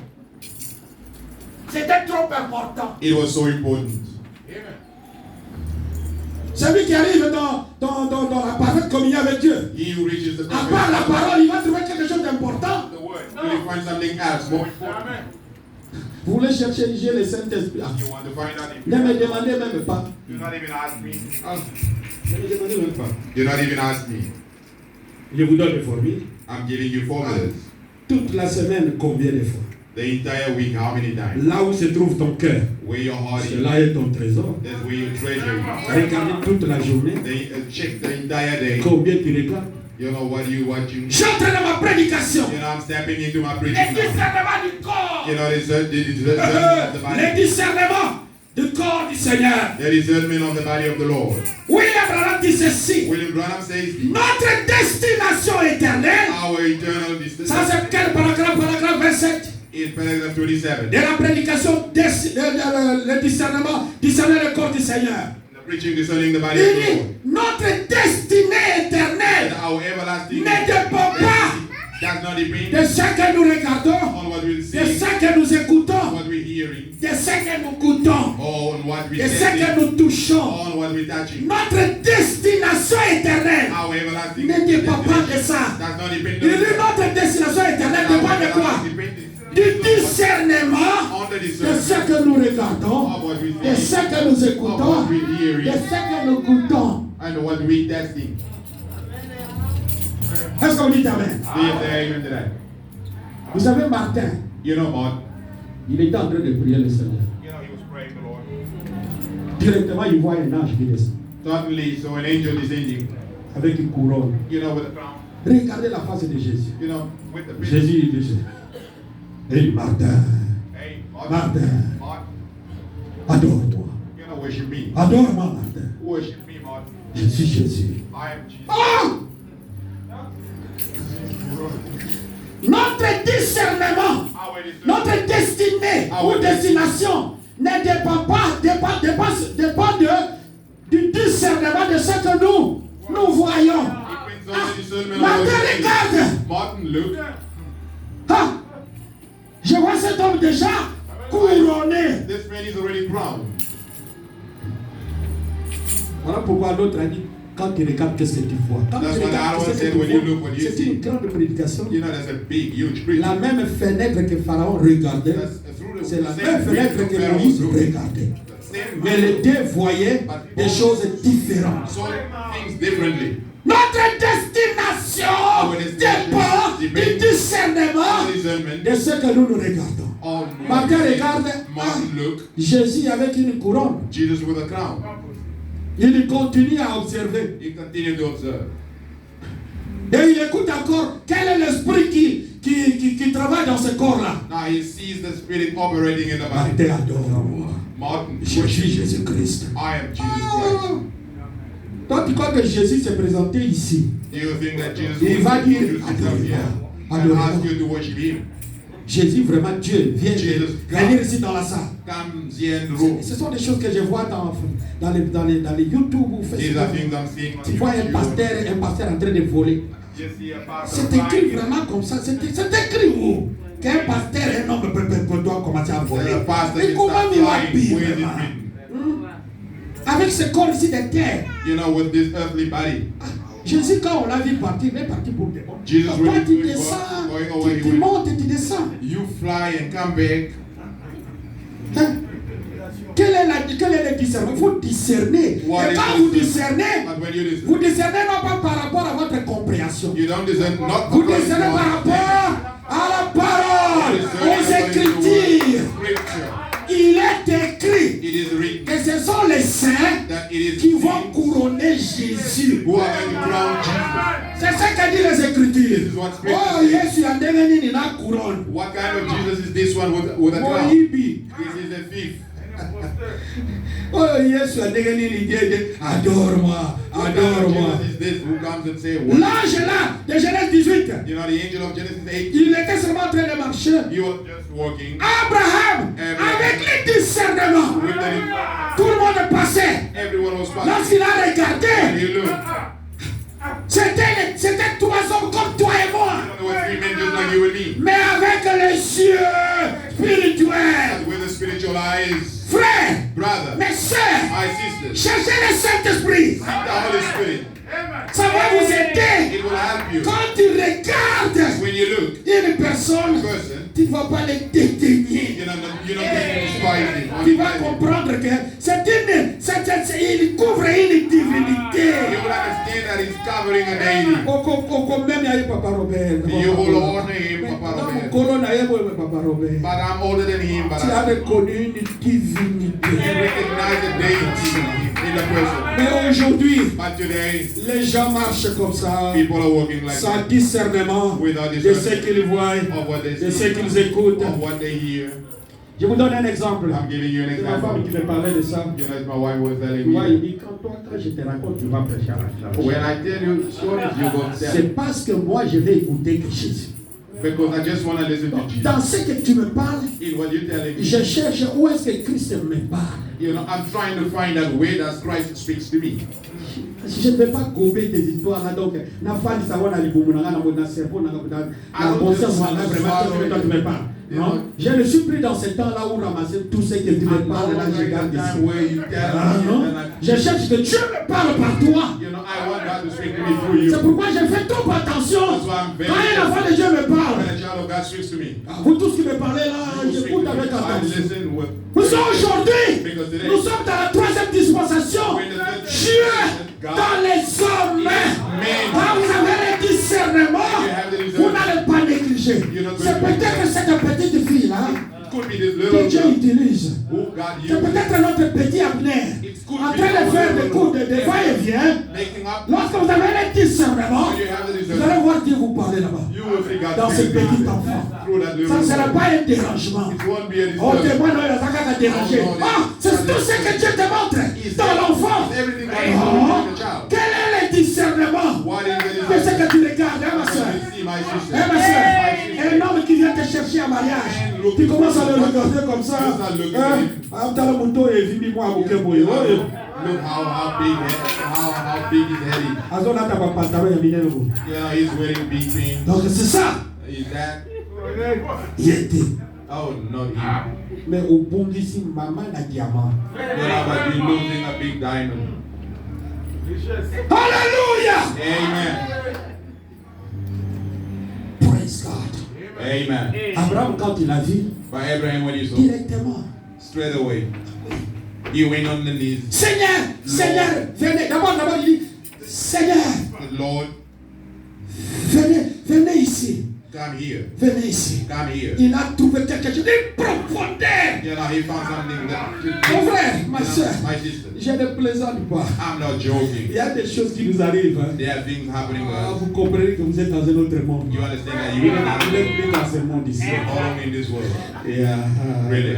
C'était trop important. It was so important. Celui qui arrive dans la parfaite communion avec Dieu, He who reaches the à part la perfect parole, il va trouver quelque chose d'important. the word. Will you find something else more important? Vous voulez chercher le Saint-Esprit? Ah, You want to find out if ne me demandez même pas. do not even ask me. Ne me demandez même pas. Do not even ask me. Je vous donne les formules. I'm giving you formulas. Toute la semaine, combien de fois? The entire week, how many times? Là où se trouve ton cœur, Where your heart c'est is. là est ton trésor. That's where your treasure is. Regardez toute la journée. Check the entire day. Combien tu regardes? You know what you. J'entre dans ma prédication. You know, I'm stepping into my Les preaching now. discernements du corps. You know, the discernment of the body. Les discernements du corps du Seigneur. The discernment of the body of the Lord. William Branham dit ceci. William Branham says, Notre destination éternelle. our eternal Ça c'est quel paragraphe? Paragraphe 27. in paragraph 27. De la prédication, le discernement, discerner le corps du Seigneur. The preaching discerning the body Il of the dit, Lord. notre destinée éternelle And our everlasting ne dépend pas does not depend de ce que nous regardons, on what we're de seeing, ce que nous écoutons, what we're hearing, de ce que nous goûtons, or on what de we're ce sensing, que nous touchons. on what we're touching. Notre destination éternelle Our everlasting ne dépend pas de ça. does not depend Il dit, on that. notre destination éternelle dépend de quoi? Du discernement de ce que nous regardons, de ce que nous écoutons, de ce que nous goûtons. And what we testing. Est-ce qu'on dit amen? Do you say amen to that? Vous savez, Martin, You know, Mark. il était en train de prier le Seigneur. You know, he was praying the Lord. Directement, il voit un ange qui descend Suddenly, so an angel descending. avec une couronne. You know, with a crown. Regardez la face de Jésus. You know, with the Jésus, il dit, hey Martin, Hey, Martin, Mark. adore-moi. You know, worship me. Adore-moi, Martin. Worship me, Mark. Je suis Jésus. I am Jesus. Ah! Notre discernement, Our discernment. notre destinée ou destination ne dépend pas, dépend du discernement de ce que nous voyons. Depends on the discernment of Martin, what we see. regarde. Martin, look. Ah! Je vois cet homme déjà couronné. This man is already crowned. Voilà pourquoi l'autre a dit, quand tu regardes, qu'est-ce que tu vois? Quand That's tu what regardes, Aaron qu'est-ce que said tu when you vois? look what you C'est see. une grande prédication. You know, that's a big, huge preaching. La même fenêtre que Pharaon regardait, That's through the c'est la same même fenêtre window que Pharaoh Moïse through. regardait. Same Mais les deux voyaient des choses différentes. saw things differently. Notre destination dépend du discernement Our discernment de ce que nous regardons. on Martin regarde, Martin look, Jésus avec une couronne. Jesus with a crown. Il continue à observer. He continued to observe. Et il écoute encore quel est l'esprit qui travaille dans ce corps-là. Now he sees the spirit operating in the body. Martin adore-moi. Martin, Je suis Jésus-Christ. I am Jesus Christ. Toi, tu crois que Jésus s'est présenté ici? Do you think that Jesus Il va will dire, introduce himself here and adore-moi. ask you to worship him? Jésus, vraiment, Dieu, vient Jesus, venir ici dans la salle. Comes here in the room. Ce sont des choses que je vois dans les YouTube ou These are Facebook. things I'm seeing on Tu vois un YouTube. pasteur en train de voler. You see a pastor C'est écrit flying. vraiment comme ça. C'est écrit où? Qu'un pasteur, un homme doit commencer à voler. The pastor Et can comment start il va flying. vivre Where is it vraiment? written? Avec ce corps ici de terre. You know, with this earthly body. Jésus, quand on l'a vu partir, il est parti pour des bons. Jesus Toi, really tu going descends, away, he tu went. montes et tu descends. You fly and come back. Hein? Quel est le discernement? Vous discernez. What Et is quand this? vous discernez, But when you discern, vous discernez non pas par rapport à votre compréhension. you don't discern not Vous according to discernez par what rapport à la you parole, discern aux according to Écritures. what Scripture. Il est écrit It is written que ce sont les saints that it is qui vont saints couronner Jésus. who are going to crown Jesus. C'est ce que dit les Écritures. This is what Scripture Oh, says. Yesu a devenu une couronne. What kind of Jesus is this one with a crown? Moïbi. This is a thief. Oh, Yesu a devenu une idée de adore-moi, What kind of adore-moi. Jesus is this who comes and say, what? L'ange là, de Genèse 18, You know, the angel of Genesis 8, il était seulement en train de marcher. he was just walking. Abraham, avec le discernement, With the, tout le monde passait. everyone was passing. Lorsqu'il a And regardé, he looked. c'était trois hommes comme toi et moi, There were three men just like you and me. mais avec les yeux spirituels. But with the spiritual eyes, Frère, brother, mes soeurs, my sisters, cherchez le Saint-Esprit. seek the Holy Spirit. Ça va vous aider. It will help you. Quand tu regardes When you look, une personne, a person, tu ne vas pas le dédaigner. you're not despising. Tu vas comprendre que il couvre une divinité. You will understand that is covering a deity. You will honor him, Papa Robert. But I'm older than him, but I recognize the deity in the person. Mais aujourd'hui, But today, les gens marchent comme ça, people are walking like sans that, discernement without de ce discerning qu'ils voient, of what they de ce see, qu'ils écoutent. of what they hear. Je vous donne un exemple. I'm giving you an C'est ma femme example. qui me parlait de ça. You know, as my wife was telling Tu vois, il me, dit, quand je te raconte, tu vas prêcher à la fin. when I tell you stories, you go tell. C'est parce que moi, je vais écouter que Jésus. Because I just want to listen to Jesus. Dans ce que tu me parles, In what you're telling me, je cherche où est-ce que Christ me parle. you know, I'm trying to find out where does Christ speaks to me. Je ne vais pas gober des histoires là, donc, na fani savoir na libumu na mon cerveau, na conscience, vraiment, toi tu me parles. Non, je ne suis plus dans ce temps-là où ramasser tout ce que tu me parles, là, je garde ici. Je cherche que Dieu me parle par toi. C'est pourquoi je fais trop attention. Quand un enfant de Dieu me parle, vous tous qui me parlez là, j'écoute avec attention. Nous sommes aujourd'hui, nous sommes dans la troisième dispensation. Dieu dans les hommes. Quand vous avez le discernement, vous n'allez pas négliger. C'est peut-être cette petite fille là que Dieu utilise. C'est peut-être notre petit Abner en train de faire des coups de va-et-vient. Lorsque vous avez le discernement, vous allez voir Dieu vous parler là-bas. Dans ce petit enfant. Ça ne sera pas un dérangement. Oh, témoin, non, il a qu'à déranger. Ah, c'est tout ce que Dieu te montre dans l'enfant. Quel est le discernement de ce que tu regardes, hein, ma soeur? Ma soeur, un homme qui vient te chercher en mariage, tu commences à le regarder comme ça. Look how big his head is. Yeah, he's wearing big things. Donc c'est ça. Is that? Il était. Oh, not him. Mais au bout d'ici, maman a diamant. Yeah, but he's losing a big diamond. Alléluia. Amen. Praise God. Amen. Abraham, quand il a vu, But Abraham, when he saw, directement, straight away, he went on the knees. Seigneur, Seigneur, venez. D'abord, il dit, Seigneur, Lord, venez ici. come here. Venez ici. Come here. Il a trouvé quelque chose de profondeur. You know, he found something that. Mon frère, ma soeur, My sister, je ne plaisante pas. I'm not joking. Il y a des choses qui nous arrivent. Hein. There are things happening to us. Vous comprenez que vous êtes dans un autre monde. You understand that Vous you n'êtes plus dans ce monde ici. are all in this world. Really?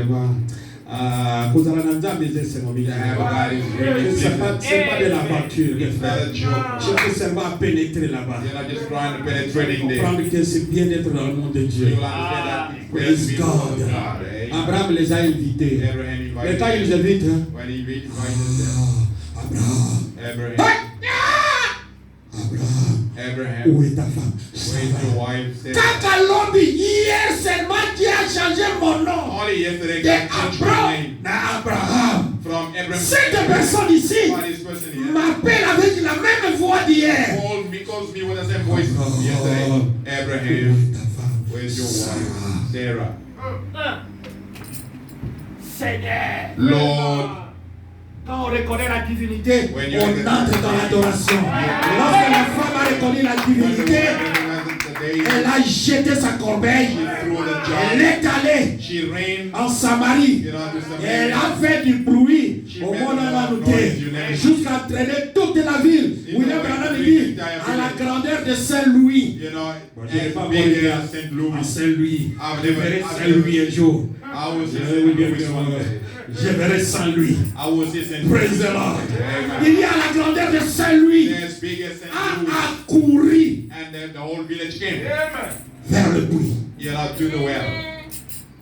Vous allez dans un business, c'est mon To have a God is really c'est pas de l'aventure, mes It's not frères. a joke. Je veux seulement pénétrer là-bas. You're not just trying to penetrate in there. Comprendre que c'est bien d'être dans le monde de Dieu. You will understand that it's great Praise to be in the world God. of God. Amen. Abraham les a invités. Abraham Et invited quand il les them. invite, hein, When he invited them, Abraham, Abraham, Abraham, Abraham, où est ta femme? where's your wife? Sarah? Quand à l'obbi, hier seulement Dieu a changé mon nom. Only yesterday De God changed my Abraham name à Abraham. from Abraham Cette to personne ici Why this person here m'appelle avec la même voix d'hier. calls me with the same voice yesterday. Où Abraham, est ta femme? where's your wife? Sarah. Seigneur. Lord, Quand on reconnaît la divinité, When you on recognize- entre dans l'adoration. Lorsque la femme a reconnu la divinité, elle a jeté sa corbeille. Elle est allée she ran, en Samarie. you know, to Elle Samaria. a fait du bruit au monde de la noté jusqu'à traîner toute la ville. William Branham dit à la grandeur de Saint-Louis. You know, Je n'ai pas as big mourir as St. Louis. à Saint-Louis. I've Je never- verrai I've Saint-Louis un jour. I was in St. Je Louis one day. verrai Saint-Louis. I was in St. Praise the Lord. Il y a la grandeur de Saint-Louis As big as St. a Louis. accouru And then the whole village came. vers le puits. You know, to the well.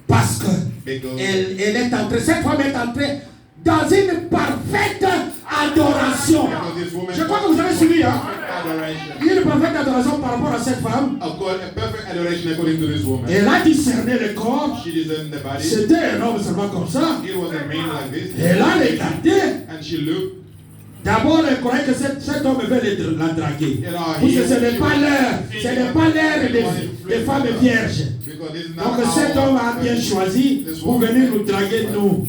Parce que Because elle est entrée, cette femme est entrée dans une parfaite adoration. this woman Je crois que vous avez suivi, hein? adoration. Il y a une parfaite adoration par rapport à cette femme. A perfect adoration according to this woman. Elle a discerné le corps. She discerned the body. C'était un homme seulement comme ça. It was a man like this. Elle a regardé. And she looked. D'abord, elle croyait que cet homme veut la draguer. You know, Parce que ce n'est pas l'heure. Ce n'est pas l'heure des femmes vierges. Because this is Donc not cet homme a bien choisi pour venir nous draguer, nous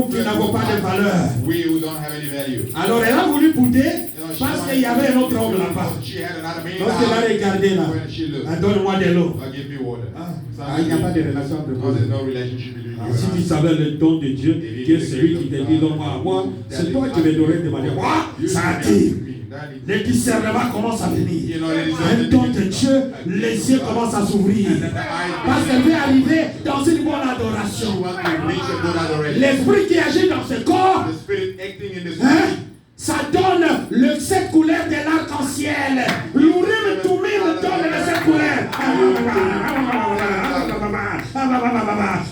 qui n'avons pas de valeur. We who don't have any value. Alors elle a voulu bouder, You know, Parce qu'il y avait un autre homme là-bas. Lorsqu'il a regardé là, donne-moi de l'eau. Il n'y a pas de relation entre vous. Si tu savais le don de Dieu, qui est celui qui te dit donne-moi à boire, c'est toi qui me donnerais de manière. Ça attire. Les discernements commencent à venir. Un don de Dieu, les yeux commencent à s'ouvrir. Parce qu'elle veut arriver dans une bonne adoration. L'esprit qui agit dans ce corps, ça donne le 7 couleurs de l'arc-en-ciel. L'Urim Tumim donne les 7 couleurs.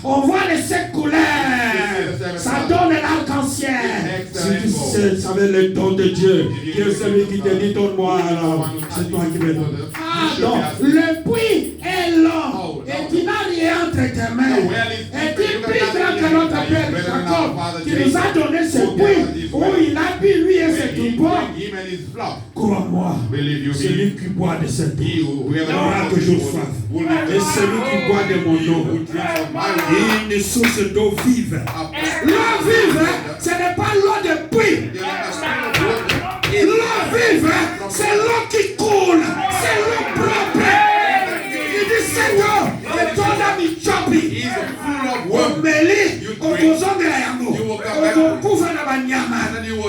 On voit les 7 couleurs. Ça donne l'arc-en-ciel. Si tu savais le don de Dieu, qui est celui qui te dit donne-moi, alors c'est toi qui me donnes. Donc, le puits est long et tu n'as rien entre tes mains. Est-il plus grand que notre Père Jacob qui nous a donné ce puits où il a bu lui et ses troupeaux? Crois-moi, celui qui boit de cette eau aura toujours soif. Et celui qui boit de mon eau, une source d'eau vive. L'eau vive, ce n'est pas l'eau de puits. L'eau vive, c'est l'eau qui coule. C'est l'eau propre. Il dit cette eau est ton ami Chopi. Omeli, opposant de la yango. Okokufa na banyama.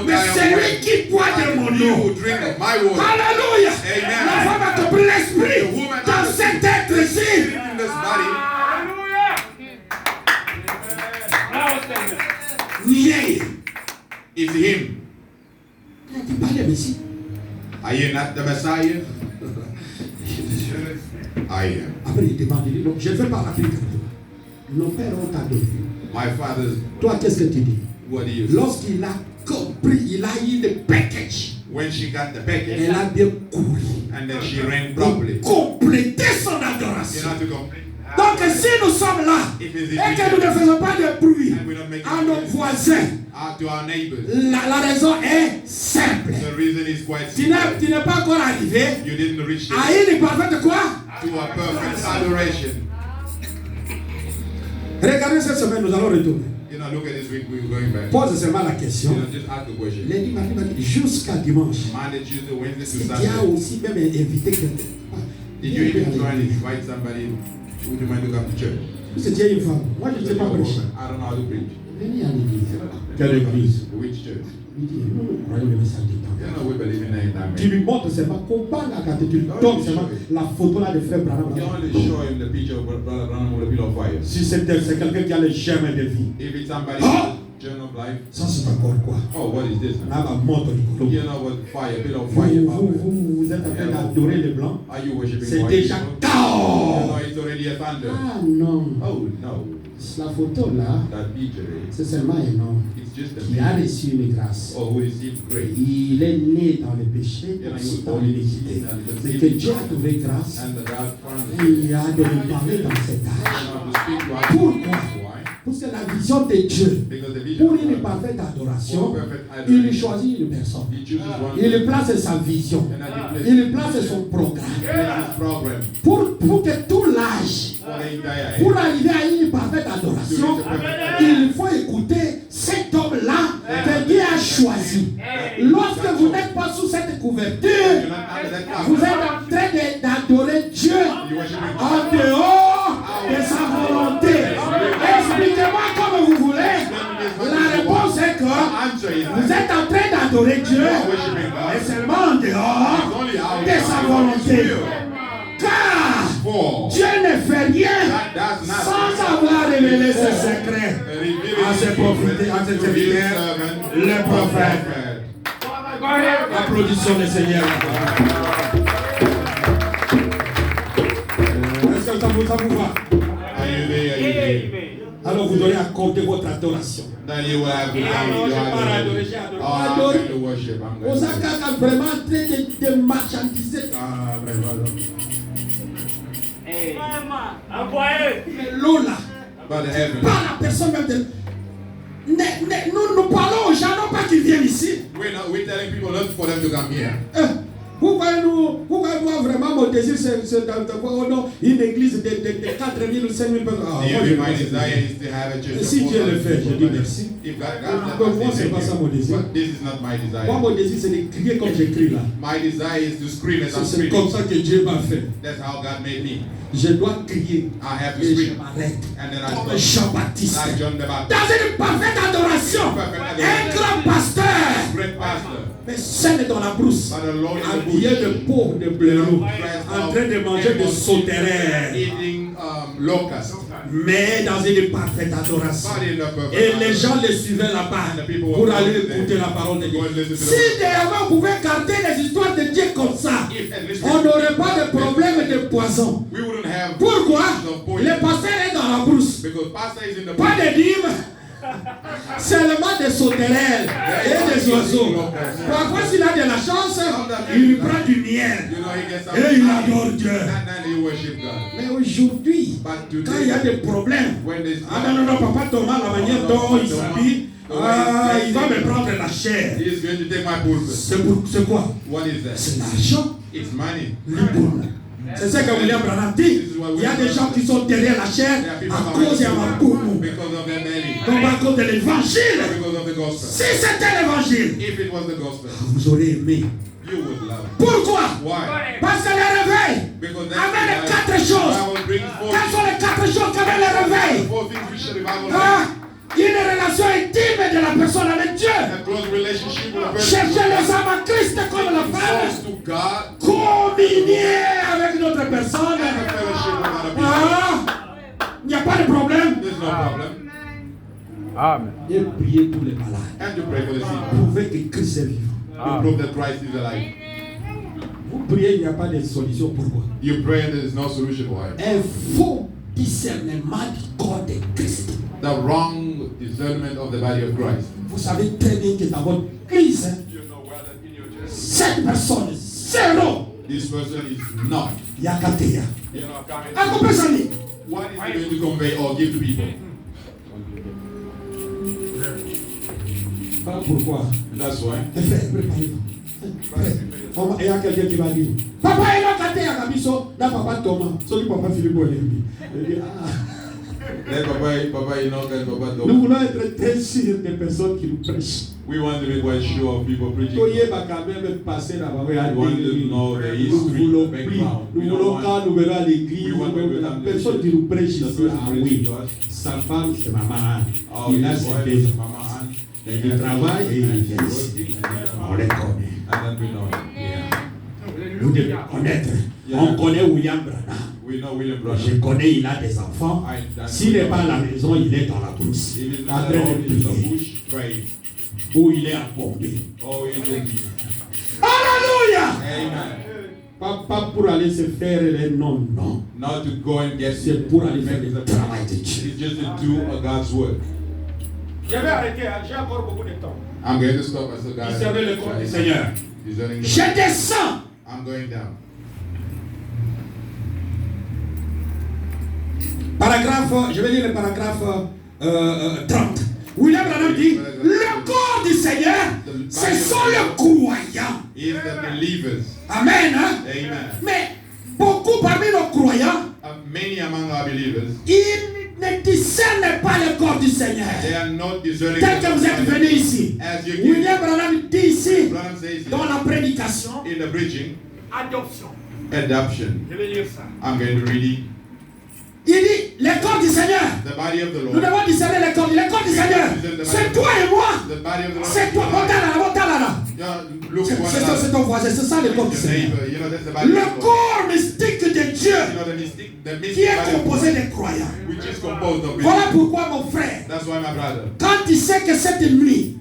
Mais celui qui boit de mon eau. Alléluia. La femme a compris l'esprit dans cet être-ci. Nier. Is him. Tu parles de Messie. Are you not the Messiah? I am. Après il demande, il dit, non, je ne vais pas l'appliquer. Nos pères ont adoré. My father's. Toi, qu'est-ce que tu dis? What do you say? Lorsqu'il a compris, il a eu le package. When she got the package, Elle a bien couru. and then she ran properly. Compléter son You adoration. know to complete. Donc si nous sommes là et que nous ne faisons pas de bruit à nos voisins, To our neighbors. la raison est simple. The reason is quite Tu simple. n'es pas encore arrivé You didn't reach à the, une parfaite quoi? to a perfect adoration. Regardez cette semaine, nous allons retourner. You know, look at this week, we're going back. Pose seulement la You question. know, just ask the question. Lundi, mardi, mercredi, jusqu'à dimanche. Monday, Tuesday, Wednesday Est-ce to qu'il y a Saturday. aussi même invité quelqu'un? Did you even try and invite somebody? Would you mind to come to church? C'est Dieu une femme. Moi, je ne sais pas prêcher. I don't know how to preach. Venez à l'église. Quelle église? Which church? Il dit, nous croyons le message du temps. You know, we believe in that time. Tu lui montres seulement comment la catégorie. Donc, seulement la photo là de frère Branham. You only show him the picture of Brother Branham with a bill of fire. Si c'est quelqu'un qui a le germe de vie. If it's somebody journal of life, Ça, c'est encore quoi? oh, what is this? Là, ma montre du colon. You know what fire, bill of fire. Vous êtes en train d'adorer le blanc. Are you worshiping C'est white déjà people? chaos. You know, it's already a thunder. Ah non. Oh no, La photo là, that picture, c'est seulement un homme it's just a qui a man. reçu une grâce. Oh, who received grace. Il est né dans le péché, aussi dans l'iniquité. Mais que Dieu a trouvé grâce, And the God found il a de nous parler dans cet âge. to speak to us. Pourquoi? Why? Parce que la vision de Dieu, Because the vision pour of une God, parfaite adoration, for perfect il adoration, choisit une personne. He chooses one Il place sa vision. and that he Il place son programme. places his program Pour que tout l'âge, for the entire age. pour arriver à une parfaite adoration, il faut écouter cet homme-là que Dieu a choisi. Lorsque vous n'êtes pas sous cette couverture, You're not under that vous cover. êtes en train d'adorer Dieu You're worshiping en dehors de sa volonté. Expliquez-moi comme vous voulez. La réponse est que answer is vous êtes en train d'adorer Dieu, mais seulement en dehors de sa volonté. Car for Dieu ne fait rien that does not sans avoir révélé ses secrets à ses prophètes, à ses serviteurs, les prophètes. Applaudissons le Seigneur. Est-ce que ça vous va? Are you there? Are you there? Alors vous devez accorder votre adoration. Then you will have to Adorer. to worship. I'm Vous going êtes vraiment en train de marchandiser. L'eau là, But the heaven. pas la personne même de. Nous parlons aux gens, non pas qu'ils viennent ici. We're telling people not for them to come here. Vous voyez pourquoi moi vraiment mon désir c'est d'avoir une église de 4000 ou 5000 personnes. Si Dieu le fait, je dis merci. Moi, c'est pas ça mon désir. Moi, mon désir, c'est de crier comme j'écris là. C'est comme ça que Dieu m'a fait. Je dois crier. Et je m'arrête. Comme Jean-Baptiste. Dans une parfaite adoration. Un grand pasteur. Mais seul dans la brousse. Habillé de peau de blaireau. En train de manger de sauterelles. Mais dans une parfaite adoration. Et les gens les suivaient là-bas pour aller écouter la parole de Dieu. Si derrière on pouvait garder les histoires de Dieu comme ça, on n'aurait pas de problème de poison. Pourquoi? Le pasteur est dans la brousse. Pas de dîmes. Seulement des sauterelles et des oiseaux. Parfois, s'il a de la chance, il prend du miel et il adore Dieu. Mais aujourd'hui, quand il y a des problèmes, non, papa Thomas, la manière dont il s'habille, il va me prendre la chair. C'est quoi? C'est l'argent. C'est ce que William Branham dit. Il y a des gens qui sont derrière la chair à cause de ma boum. Donc à cause de l'évangile. Si c'était l'évangile, vous aurez aimé. Pourquoi? Parce que le réveil amène les 4 choses. Quelles sont les 4 choses qui amènent le réveil? Une relation intime de la personne avec Dieu. Chercher les âmes à Christ comme la femme. Communier avec notre personne. Il n'y a pas de problème. Amen. Et prier pour les malades. Prouver que Christ est vivant. Vous priez, il n'y a pas de solution. Pourquoi? Un faux discernement du corps de Christ. The wrong discernment of the body of Christ. Vous savez très bien que dans votre église, cette personne, zéro. This person is not. Yakateya. What is he going to convey or give to people? Voilà pourquoi. That's why. Frère, préparez-vous. Il y a quelqu'un qui va dire Papa, il a caté à Kabiso, là, papa Thomas, celui papa Philippe Olembi. Nous voulons être très sûrs des personnes qui nous prêchent. We want to be quite sure of people preaching. We want to know the history, background. Nous voulons quand nous verrons à l'église, la personne qui nous prêche ici, ah oui, sa femme c'est maman. Il a ses deux. Il travaille et il vient ici. On les connaît. Nous devons connaître. On connaît William Branham. Je connais, il a des enfants. S'il n'est pas à la maison, il est dans la brousse. En train de prier. Ou il est à pomper. Alléluia! Pas pour aller se faire les non. Not to go and get c'est pour aller faire le travail de Dieu. It's just to do God's work. Je vais arrêter, j'ai encore beaucoup de temps. I'm going to stop as God. Discernez le corps du Seigneur. Je descends. I'm going down. Paragraphe, je vais lire le paragraphe 30. William Branham dit, le corps du Seigneur, ce sont les croyants. Amen. Hein? Amen. Mais beaucoup parmi nos croyants, many among our believers, ils ne discernent pas le corps du Seigneur. They are not discerning. Tel que vous êtes venus ici. William Branham dit ici, dans la prédication, in the preaching, adoption. Je vais lire ça. I'm going to read it. Il dit, le corps du Seigneur. The body of the Lord. Nous devons discerner le corps du Seigneur. C'est toi et moi. C'est toi. Monte là. C'est ton voisin. C'est ça le corps du Seigneur. Le corps mystique de Dieu qui est composé de croyants. Voilà pourquoi mon frère, quand tu sais que cette nuit,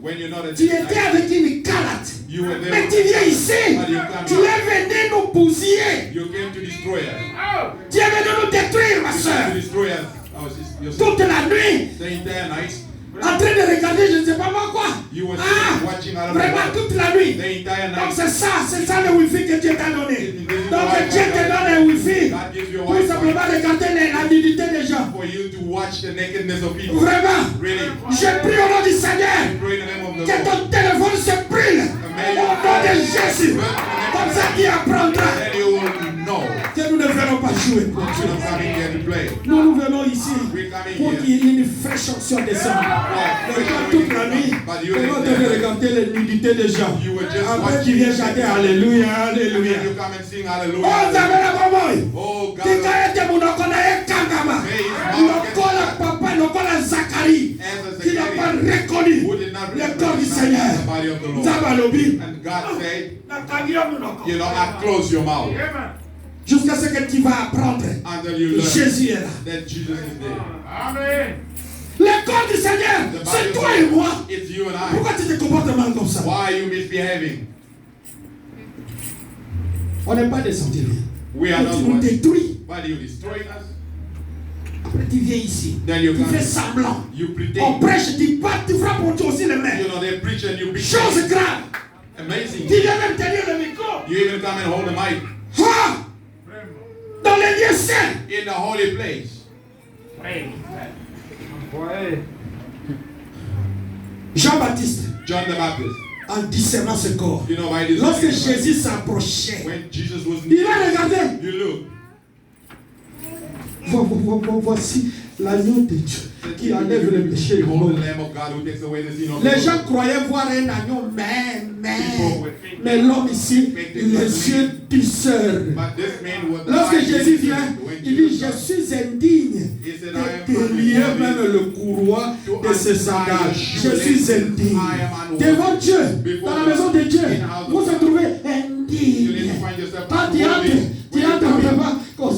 tu étais avec une calate, mais tu viens ici, tu es venu nous bousiller. Tu es venu nous détruire, ma soeur. Toute la nuit, en train de regarder, je ne sais pas moi quoi. Vraiment toute la nuit. Donc c'est ça le wifi que Dieu t'a donné. Donc Dieu te donne un wifi pour simplement regarder la nudité des gens. Vraiment, je prie au nom du Seigneur que ton téléphone se brûle. Au nom de Jésus. comme ça qu'il apprendra then you will know. que nous ne venons pas jouer pour We're Dieu. not coming here to play. Nous venons ici We're coming pour here. qu'il y ait une fraîche onction descende. Regarde toute la nuit. Comment tu veux regarder les nudités des gens? You were just Après tu viens chanter Alléluia, Alléluia. You come and sing Oh, hallelujah. Zabela Boboy. Oh God. Tikaete munokona ye kangama. Lokola papa, lokola Zacharie. Qui n'a pas reconnu le corps du Seigneur. Zabalobi. And God said, you know, I close your mouth Jusqu'à ce que tu vas apprendre until you que learn Jésus est là. that Jesus is there. Amen. Le corps du Seigneur, c'est toi et moi. It's you and I. Pourquoi tu te comportes mal comme ça? Why are you misbehaving? On n'est pas des centurions. We are Mais tu not nous one. détruis. Why do you destroy us? Après tu viens ici. Then you Tu come. fais semblant. You On pretend. prêche, tu pars, tu frappes pour toi aussi les mains. You know, they preach and you Chose pretend. grave. Amazing. Tu viens même tenir le micro. You even come and hold the mic Ah! Dans les lieux saints. in the holy place. Jean-Baptiste, John the Baptist. en discernant ce corps. You know why this? Lorsque Jésus s'approchait, When Jesus was il a regardé. you look. Voici l'agneau de Dieu qui enlève le péché du Behold monde. the Lamb of God who takes away the sin of the Les world. gens croyaient voir un agneau, mais l'homme ici, les yeux tisseurs. But this man was Lorsque Jésus vient, when il dit, Jesus je suis indigne de lier même le courroie de ses sandales. Je suis indigne. Devant Dieu, dans la maison de Dieu, vous vous trouvez indigne. Quand tu entres vraiment comme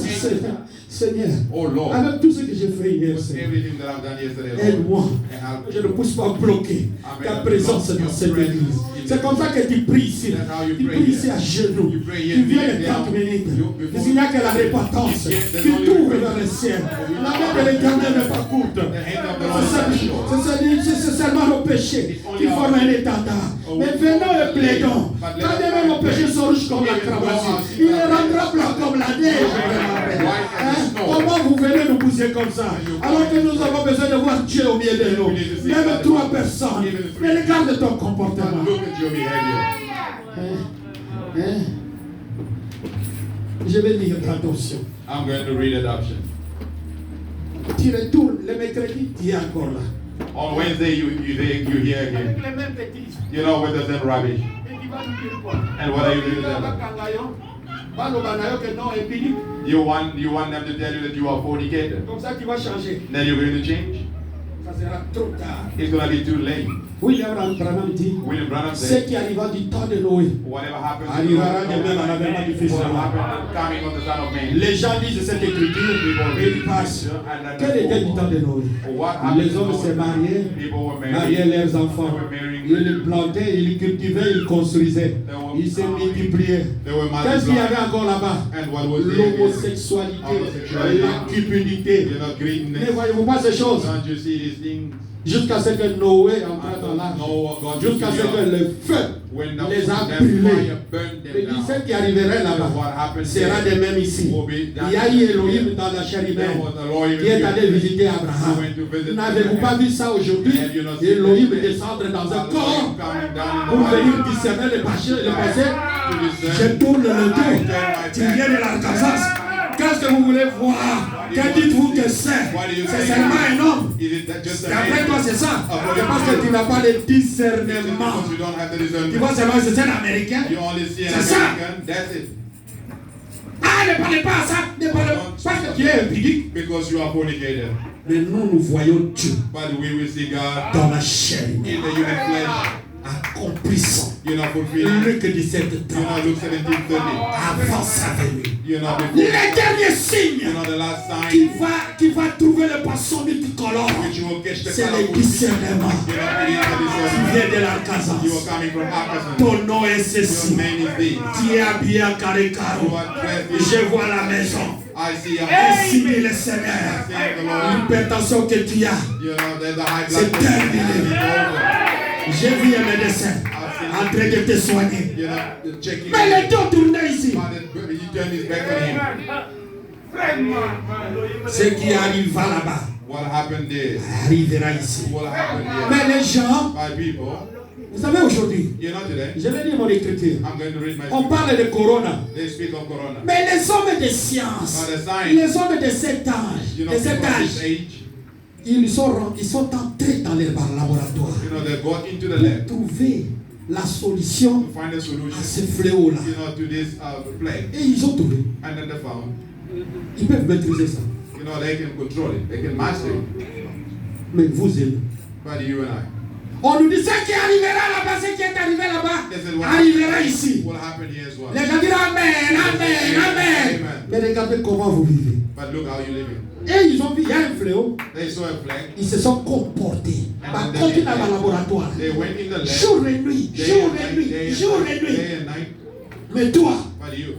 Seigneur, Oh Lord, avec tout ce que j'ai fait hier, with Seigneur, everything that I've done yesterday, Lord, aide-moi. and help Je ne puisse pas bloquer ta présence dans cette église. C'est comme ça que tu pries ici. Tu pries ici à genoux. Tu viens les 30 minutes. Mais il n'y a que la repentance. Tu t'ouvres vers le ciel. La main de l'Éternel n'est pas courte. C'est seulement le péché qui forme un étendard. Mais venons et plaidons. Quand même nos péchés sont rouges comme la cramoisi, il est rendra blanc comme la neige. Comment vous venez nous pousser comme ça? Alors que nous avons besoin de voir Dieu au milieu de nous. Même 3 personnes. Mais regarde ton comportement. look at your behavior. Je vais lire l'adoption. I'm going to read adoption. Tu retournes le mercredi, tu es encore là. On Wednesday, you hear again. les mêmes bêtises. You know, with the same rubbish. Et tu vas nous dire quoi? And what are you doing to them? You want them to tell you that you are fornicator. Comme ça, tu vas changer. Then you're going to change. Ça sera trop tard. It's going to be too late. William Branham dit, William Branham ce said, qui arriva du temps de Noé whatever happens arrivera de même à l'avènement du Fils de will l'homme. happen coming of the Son of Man. Les gens lisent cette écriture et ils passent. Quel était du temps de Noé? Les hommes se mariaient, People were mariaient married. leurs enfants. Ils plantaient, ils cultivaient, ils construisaient. Ils se multipliaient. They were Qu'est-ce qu'il y multiplied. avait encore là-bas? And what was there? L'homosexualité, la cupidité. You know, greediness. Ne voyez-vous pas ces choses? Don't you see these things? Jusqu'à ce que Noé entre dans l'arche. Noah got Jusqu'à ce que le feu when les a the brûlés. fire burned Mais them ce down. qui arriverait là-bas What happened sera de même ici. Il y a eu Elohim dans la chair humaine qui est allé visiter Abraham. N'avez-vous pas vu ça aujourd'hui? Elohim descendre dans un corps pour venir discerner les péchés. Je tourne le dos. Tu viens de l'Arkansas. Qu'est-ce que vous voulez voir? Que dites-vous que c'est? C'est seulement un homme. D'après toi, c'est ça. C'est parce que tu n'as pas le discernement. Tu vois seulement que c'est un Américain. C'est ça. Ah, ne parlez pas à ça. Ne parlez pas parce que tu es impudique. Because you are fornicator. Mais nous voyons Dieu But we will see God dans la chair in the human flesh. accomplissant. You know, fulfilling. Luc 17, You know, Luke 17:30. avant sa venue. You know, before. Les derniers signes You know, the last qui sign va trouver le poisson multicolore, which you will catch the c'est color. le discernement. You know, it is the Tu discernment. viens de l'Arkansas. You are coming from Arkansas. Ton nom est Your ceci. name is this. Tu es habillé à carré You carreau. are dressed. Je vois la maison. I see a Ainsi dit le Seigneur. Thank the Lord. L'hypertension que tu as, You know, there's a high c'est blood pressure. terminé. It's over. J'ai vu un médecin en train de te soigner. You know, checking. Mais le dos tournait ici. But he turned his back on him. Ce qui arriva là-bas What happened there? arrivera ici. What happened there? Mais les gens, My people, Vous savez aujourd'hui, You know today, je vais lire mon écriture. I'm going to read my On scripture. parle de corona. They speak of corona. Mais les hommes de science, But the science, les hommes de cet âge, you know, de cet people of this âge, age, ils sont entrés dans les laboratoires you know, they got into the pour lab trouver la solution to find a à solution, ce fléau-là. you know, to this plague. Et ils ont trouvé. And then they found, Ils peuvent maîtriser ça. you know, they can control it, they can master it. Mais vous et nous. But you and I, On nous dit ce qui arrivera là-bas, ce qui est arrivé là-bas, this is what arrivera ici. will happen here as well. Les gens diront Amen, Amen, Amen. Mais regardez comment vous vivez. But look how you living. Et ils ont vu, il y a un fléau. They saw a plague. Ils se sont comportés. Par contre, dans le laboratoire. They went in the lab. Jour et nuit, Day jour and et night, nuit, day and jour night, et nuit. day and night. Mais toi, But you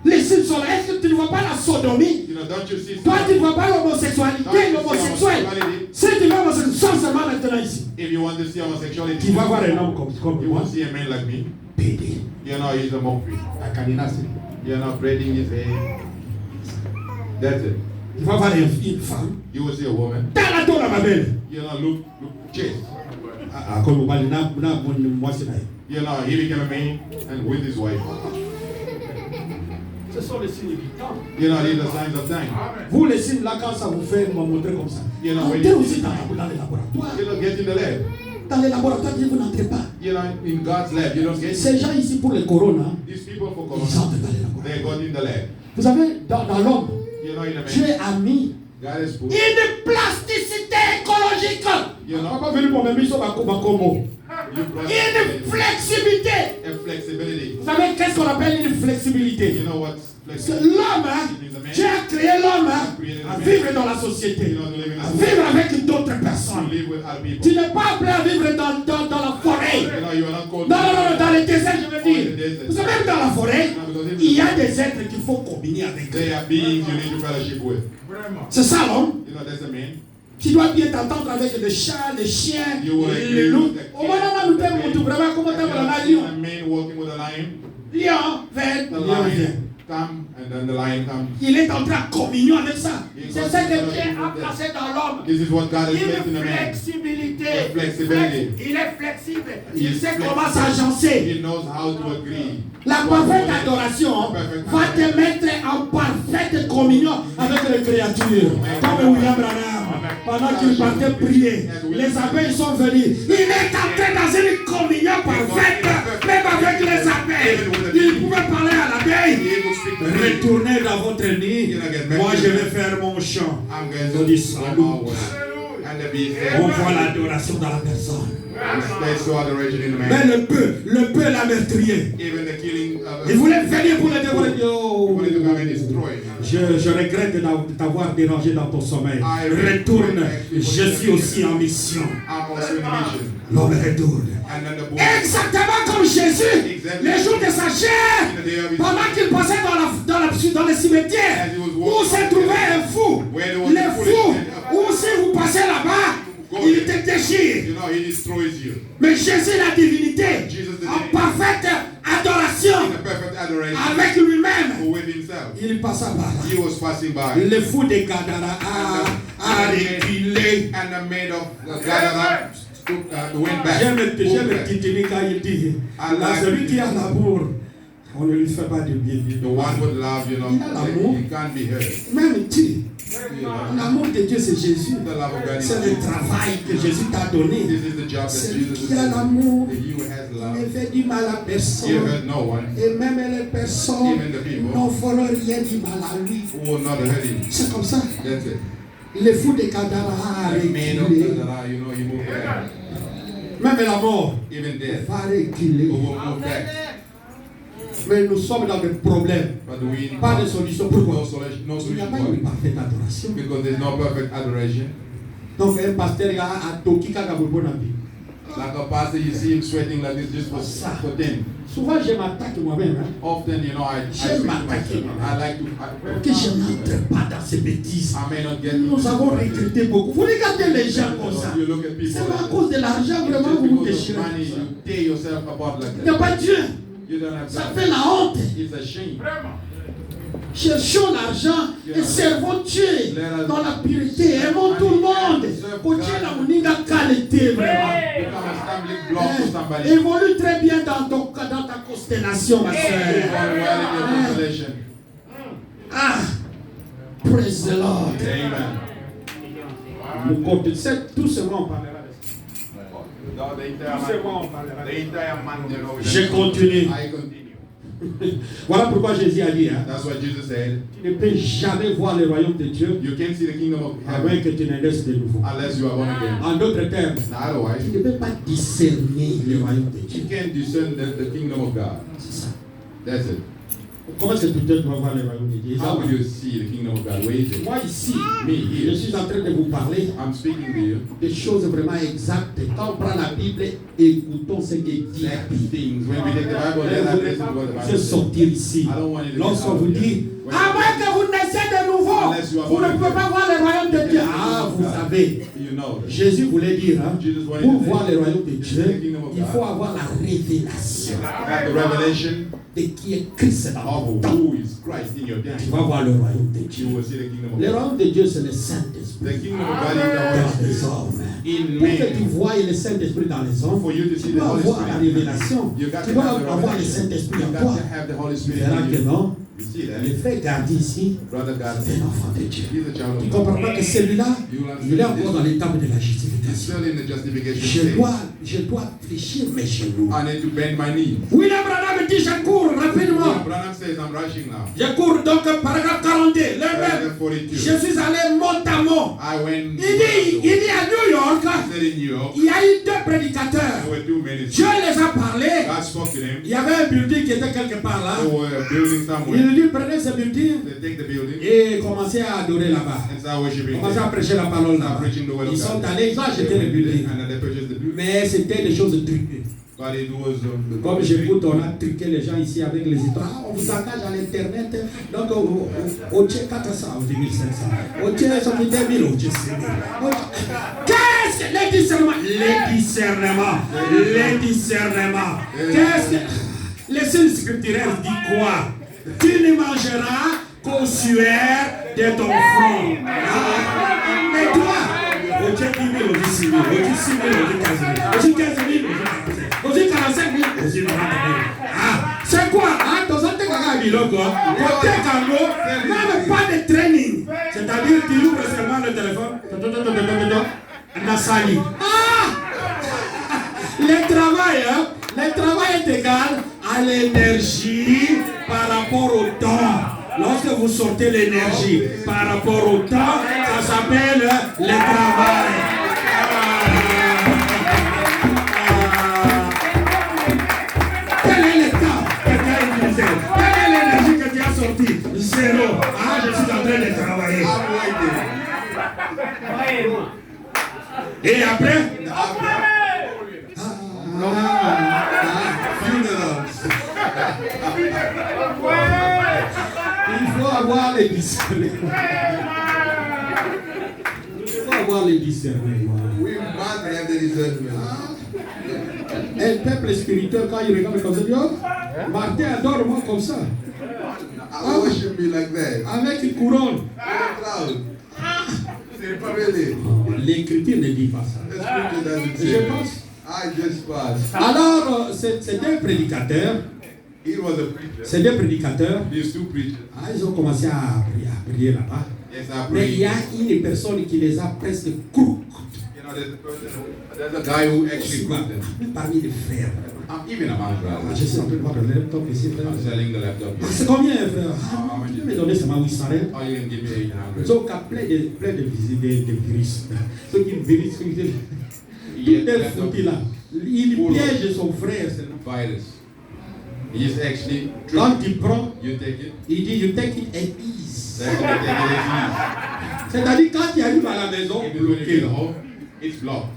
les signes sont là. Est-ce que tu ne vois pas la sodomie? know, don't you see? Toi, tu ne vois pas l'homosexualité, l'homosexuel. Si tu vois l'homosexuel seulement maintenant ici, If you want to see homosexuality, tu vas voir un homme comme you moi. want to see a man like me. Pédé. You know, he's a mockery. La caninasse. You know, braiding his hair. That's it. Tu vas voir une femme. You will see a woman. Dans la tour à ma belle. You know, look chaste. Comme on parle, moi c'est là. You know, he became a man and with his wife. Ce sont les signes du temps. You know, these are signs of time. Vous, les signes là, quand ça vous fait me montrer comme ça. You know, when Entrez you, aussi dans les laboratoires. you know, get in the lab. Dans les laboratoires, vous n'entrez pas. You know, in God's lab, you don't get Ces gens ici pour le corona, these people for ils corona. entrent dans les laboratoires. They got in the lab. Vous savez, dans l'homme, You know, in a Dieu man, a mis God has put. une plasticité écologique. You know, On va pas venir pour mes missions, Bakomo. you brought Une flexibilité. and flexibility. Vous savez qu'est-ce qu'on appelle une You flexibilité? know what's Parce que flexibility? l'homme, Dieu a créé l'homme à vivre dans la société, You know, to live in à a vivre avec d'autres to personnes. live with other people. Tu n'es pas appelé à vivre dans la forêt. You know, you are not called. Non, dans les déserts, je veux dire. Oh, the desert. Vous savez, même dans la forêt, No, because in il y the- a des êtres qu'il faut combiner avec. They are beings you need to fellowship with. C'est ça l'homme. You know, that's a man. Tu dois bien t'entendre avec les chats, les chiens, You will les agree loups. with the Au moins, nous t'aimons tout vraiment. Comment t'aimes la lion? a man walking with a lion. Lion, viens, The lion, viens. lion come and then the lion comes. Il est entré en communion avec ça. C'est ça que Dieu a placé dans l'homme. This is what God has placed in Une a man. flexibilité. The flexibility. Il est flexible. He Il is sait flexible. comment s'agencer. He knows how to agree. La parfaite adoration va te mettre en parfaite communion avec les créatures. Comme William Branham, pendant qu'il partait prier, les abeilles sont venues. Il est entré dans une communion parfaite, même avec les abeilles. Il pouvait parler à l'abeille. Retournez dans votre nid. Moi, je vais faire mon chant. I'm On going dit to salut. and the beast. On voit l'adoration dans la personne. They saw adoration in the Mais man. le peu l'a meurtrier. Even the killing of Il voulait venir pour le dévorer. he wanted to come and destroy. Je regrette de t'avoir dérangé dans ton sommeil. Retourne. Je suis aussi en mission. I'm also in a mission. L'homme retourne. And then the boy, Exactement comme Jésus, les jours de sa chair, pendant qu'il passait dans le cimetière, où se trouvait un fou. Les fous, où si vous passez là-bas, il te déchire. you know, he destroys you. Mais Jésus, la divinité, en parfaite adoration In a perfect adoration avec lui-même, with himself. il passa par là. He was passing by. Le fou de Gadara a reculé. And the maid of Gadara went back. J'aime Moved back. Titini quand il dit, celui qui a l'amour, on ne lui fait pas de bien. The one with love, you know, Il a l'amour. he can't be hurt. Même tu, You know, l'amour de Dieu c'est Jésus. the love of God is C'est le travail que Jésus t'a donné. This is the job that Celui Jesus qui a is l'amour, that you has il love. ne fait du mal à You personne. hurt no one Et même les personnes Even the people. n'en feront rien du mal à lui. who will not hurt him. C'est comme ça. That's it. Le fou de Gadara a The maid of reculé. Gadara, you know, he moved back. Même la mort Even death va reculer. will move back. Mais nous sommes dans des problèmes. But we Pas de solution. Pourquoi? no solution, no Il n'y a solution pas for une it. parfaite adoration. Because there's no perfect adoration. Donc un pasteur a toki kaka bonabi. Like a pastor, you see him sweating like this just for them. Souvent je m'attaque moi-même. Hein. Often, you know, I speak to myself. I like to. Que je n'entre pas dans ces bêtises. I may not get. Nous avons recruté beaucoup. Vous regardez les gens comme ça. You look at people. C'est à cause de l'argent vraiment Just vous vous because of déchirez. money, you tear yourself apart like Il n'y a that. pas Dieu. You don't have Ça God. fait la honte. It's a shame. cherchons l'argent et servons Dieu dans la pureté. Aimons tout le monde. Pour Dieu, la moninga qualité vraiment. Évolue très bien dans ta constellation, ma soeur. Ah, praise the Lord. Amen. Tout ce monde parlera. Je continue. Voilà pourquoi Jésus a dit, hein, That's what Jesus said. tu ne peux jamais voir le royaume de Dieu You can't see the kingdom of avant heaven que tu ne naisses de nouveau. unless you are born again. En d'autres termes, Otherwise, tu ne peux pas discerner le royaume de Dieu. you can't discern the kingdom of God. C'est ça. That's it. Comment est-ce que tu dois voir le royaume de Dieu? How will you see the kingdom of God? Where is it? Moi ici, Me je here. suis en train de vous parler I'm speaking to you. des choses vraiment exactes. Quand on prend la Bible, écoutons ce que dit la Exact Bible. things. When we take the Bible, let's Vous listen to what the ne Bible says. sortir ici. I don't want you to get Lorsqu'on out vous of here. dit, à moins que vous naissiez de nouveau, vous ne pouvez pas voir le royaume de Dieu. Ah, vous savez, You know this. Jésus voulait dire, hein, Jesus wanted pour to say, voir le royaume de Dieu, the kingdom of il God. faut avoir la révélation Have the revelation de qui est Christ dans of ton temps. who is Christ in your Tu time. vas voir le royaume de Dieu. You will see the kingdom of Le God. royaume de Dieu, c'est le Saint-Esprit The kingdom of God is the dans Holy les Spirit. hommes. In Pour que tu men. voies le Saint-Esprit dans les hommes, For you to tu see the dois Holy avoir la Spirit. révélation. You got Tu to dois have the avoir le revelation. Saint-Esprit You en got toi. to have the Holy Tu Spirit verras in que you. non. You see that? Le frère Gardi ici, Brother God, c'est un enfant de Dieu. he's a child Tu of ne comprends God. pas que celui-là, il est encore dans l'étape de la He's justification. still in the justification Je stage. dois fléchir mes genoux. I need to bend my knee. William Branham dit, je cours rapidement. Branham says I'm rushing now. Je cours donc paragraphe 42. Le même. Paragraph 42. Je suis allé mot à mot. I went. Il dit à New York, He said in New York, il y a eu deux prédicateurs. there were 2 minutes. Dieu les a parlé. God spoke to them. Il y avait un building qui était quelque part là. They were building somewhere. Il dit, prenez ce building They take the building et commencez à adorer là-bas. and start worshiping. Commencez à prêcher la parole Start là-bas. preaching the word of Ils sont God. allés, ils ont acheté le building. And then they purchased the building. Mais c'était des choses truquées. But it was Comme j'écoute, on a truqué les gens ici avec les histoires. Ah, on vous engage à l'internet. Donc, au tient 400, au 2500. Au tient 70 000, au tient 6 000. Qu'est-ce que les discernements? Les discernements. Les discernements. Qu'est-ce que. Les signes scripturaires disent quoi? Tu ne mangeras qu'au suaire de ton front. Ah. Mais toi, au tient 10 000, au tient 6 000, au tient 6 000, au tient 15 000, au tient 15 000, au tient 45 000, au tient 90 000. Ah, c'est quoi? Hein? Dans un télégramme, il y a quoi? Côté Kango, même pas de training. C'est-à-dire, tu ouvres seulement le téléphone. Nassali. Ah! Le travail, hein? Le travail est égal à l'énergie par rapport au temps. Lorsque vous sortez l'énergie par rapport au temps, ça s'appelle le travail. Quel est le temps que tu as utilisé? Quelle est l'énergie que tu as sortie? Zéro. Ah, je suis en train de travailler. Et après? Il faut avoir les discernements. Il faut avoir les discernements. We must have the discernment. Un peuple spirituel, quand il regarde comme ça, il dit, oh, Martin adore moi comme ça. I worship me like that. Avec une couronne. Proud. C'est pas really. L'écriture ne dit pas ça. The scripture doesn't say. Je pense. I just pass. Alors, c'est deux prédicateurs. He was a preacher. C'est deux prédicateurs. These 2 preachers. Ah, ils ont commencé à prier là-bas. Yes, I Mais il y a preach. une personne qui les a presque crook. You know, there's a guy who actually put them. Parmi les frères. Even among Ah, brothers. je suis en train de voir le laptop ici. Frère. I'm selling the laptop Ah, here. c'est combien, frère? Ah, tu peux me donner seulement 800 hein? Oh, you can give me 800. Donc, plein de virus. Ceux qui virus, tout est foutu là. Il piège son frère. Virus. He's actually Quand tu prends, you take it. il dit, you take it at ease. That's what you take it C'est-à-dire, quand tu arrives à la maison, as easy. Even when you get home, it's blocked.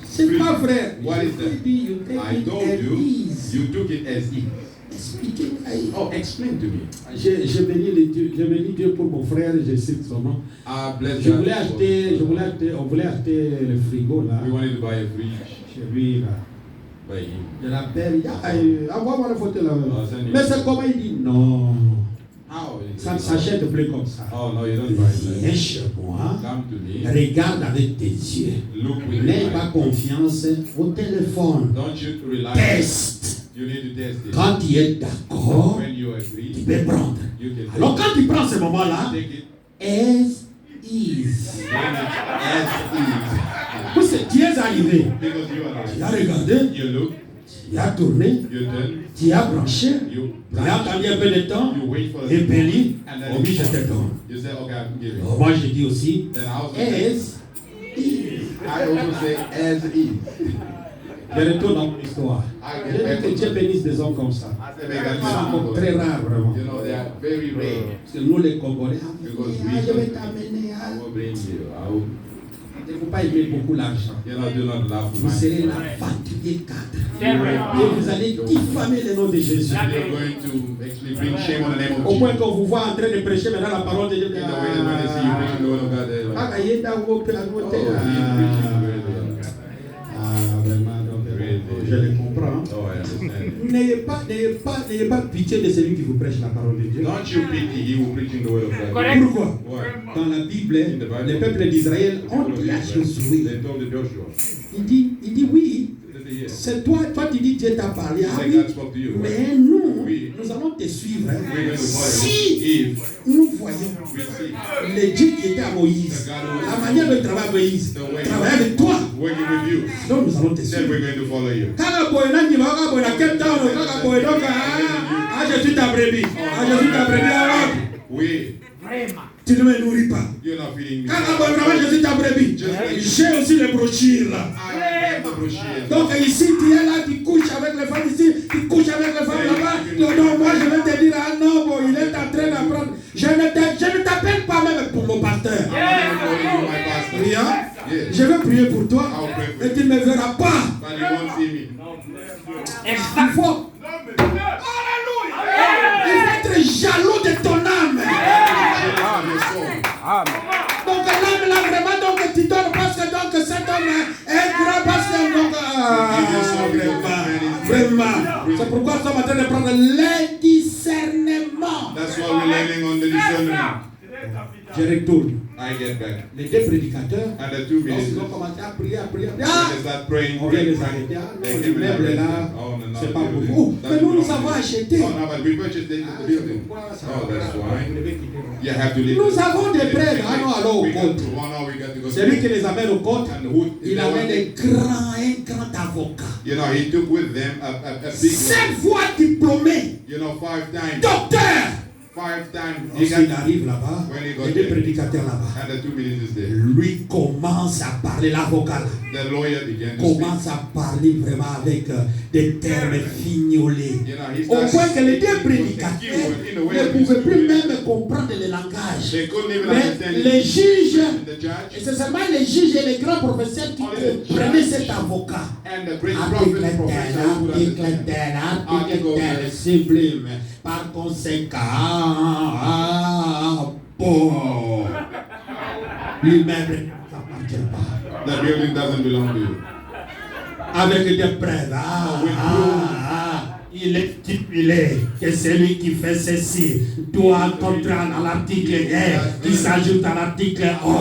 c'est pas vrai. What is Il that? dit, you take I it told at you, ease. you took it as easy. Expliquez. Oh, explain to me. Je bénis Dieu pour mon frère, je cite son nom. Ah, bless Je God. voulais acheter, on voulait acheter le frigo là. We wanted to buy a fridge Chez lui là. by him. Je l'appelle, envoie-moi la photo là. Oh, send me. Mais c'est comment il dit non. How? Ça ne s'achète plus comme ça. Oh no, you don't buy Viens that. chez moi, Come to me. regarde avec tes yeux. Look with N'aie your pas eyes. confiance au téléphone. Don't you rely. Teste. You need to test it. Quand tu es d'accord, When you tu agree, peux prendre. you can Alors quand tu prends ce moment-là, take it. as is. Then it's as is. Puisque tu es arrivé, Because you are tu as right. regardé, You look, tu as tourné, you done, tu as branché, you tu as attendu un peu de temps, you wait for et it. Béli, And then oh oui, je te donne. you say, okay, I can give it. Alors, moi je dis aussi, Then I also say, as is. I also say as is. Je retourne dans mon histoire. Je dis que Dieu bénisse des hommes comme ça. I say, may God Ils bless sont you. encore très rares, vraiment. You know, they are very rare. Parce que nous, les Congolais, Because je vais t'amener à... I will bring you. I will, Il ne faut pas aimer beaucoup l'argent. you know, do not love Vous money. serez là fatigué 4. C'est vrai. Et vous allez diffamer le nom de Jésus. You're going to actually bring shame on the name of Au point Jesus. qu'on vous voit en train de prêcher maintenant la parole de Dieu. In the way that when they see you preaching the word of God, they're like, Ah, il est dans vos pieds à oh, côté. he's preaching very well. Vraiment, donc, je le comprends. Oh, I understand. N'ayez pas pitié de celui qui vous prêche la parole de Dieu. Don't you pity he who preaching the word of God. Correct. Pourquoi? Why? Dans la Bible, le peuple d'Israël ont dit à Josué, They told Joshua. il dit oui, They say, yes. c'est toi tu dis Dieu t'a parlé. Ah Say oui, God spoke to you. mais nous, Oui. nous allons te suivre. hein. We're going to follow Si you. If nous voyons we see le Dieu qui était à Moïse, la manière dont il travaille à Moïse, travaille avec toi, working with you, donc nous allons te then suivre. we're going to follow you. Kaka boy na nyima kaka boy na Cape Town kaka boy donc je suis ta brebis. Je suis ta brebis alors. We, Vraiment. Tu ne me nourris pas. you're not feeding me. Kaka boy vraiment je suis ta brebis. J'ai aussi les brochures là. I am the brochure. Donc ici tu es là, tu couches avec les femmes ici, tu couches avec les femmes là-bas. Non, moi je vais te dire, ah non, bon, il est en train d'apprendre. Je ne t'appelle pas même pour mon pasteur. I'm not calling you my pastor. Rien. Yes. Je vais prier pour toi, I'll pray for mais you. tu ne me verras pas. But you won't see me. Il Exact. faut être jaloux de ton âme. Of your soul. Donc l'âme là vraiment, donc tu donnes parce que donc cet homme est grand parce que donc vraiment. C'est pourquoi nous sommes en train de prendre le discernement. That's why we're learning on the discernment. Je retourne. I get back. Les deux prédicateurs, And the two lorsqu'ils ministers, ont commencé à prier, they start praying. on vient les arrêter. Ah, non, They came and l'immeuble arrested. là, Oh, no, no, c'est pas the pour building. vous. That's Mais nous, nous wrong. avons acheté. Oh, no, but we purchased the building. Oh, that's why. You have to leave. Nous avons des prêtres. Ah non, alors au We got compte. to, oh, no, we got to go. Celui qui les amène au compte, And who, il amène un grand avocat. you know, he took with them a big 7 one. fois diplômé, You know, 5 times. docteur. 5 times. He Lorsqu'il got, arrive là-bas, When he got les deux there. prédicateurs là-bas, and the 2 ministers there. lui commence à parler, l'avocat là, The lawyer began to speak. commence à parler vraiment avec des termes fignolés. You know, he Au started point que les deux speaking prédicateurs in the way ne of pouvaient plus speaking. même comprendre le langage. They couldn't even Mais understand it. les juges, And the et judge c'est seulement les juges et les grands professeurs qui comprenaient cet avocat. and the great prophet professor who Article sublime. Par conséquent, bon, l'immeuble ne t'appartient pas. The building doesn't belong to you. Avec des preuves, il est stipulé que celui qui fait ceci doit contraindre à l'article E qui s'ajoute à l'article O,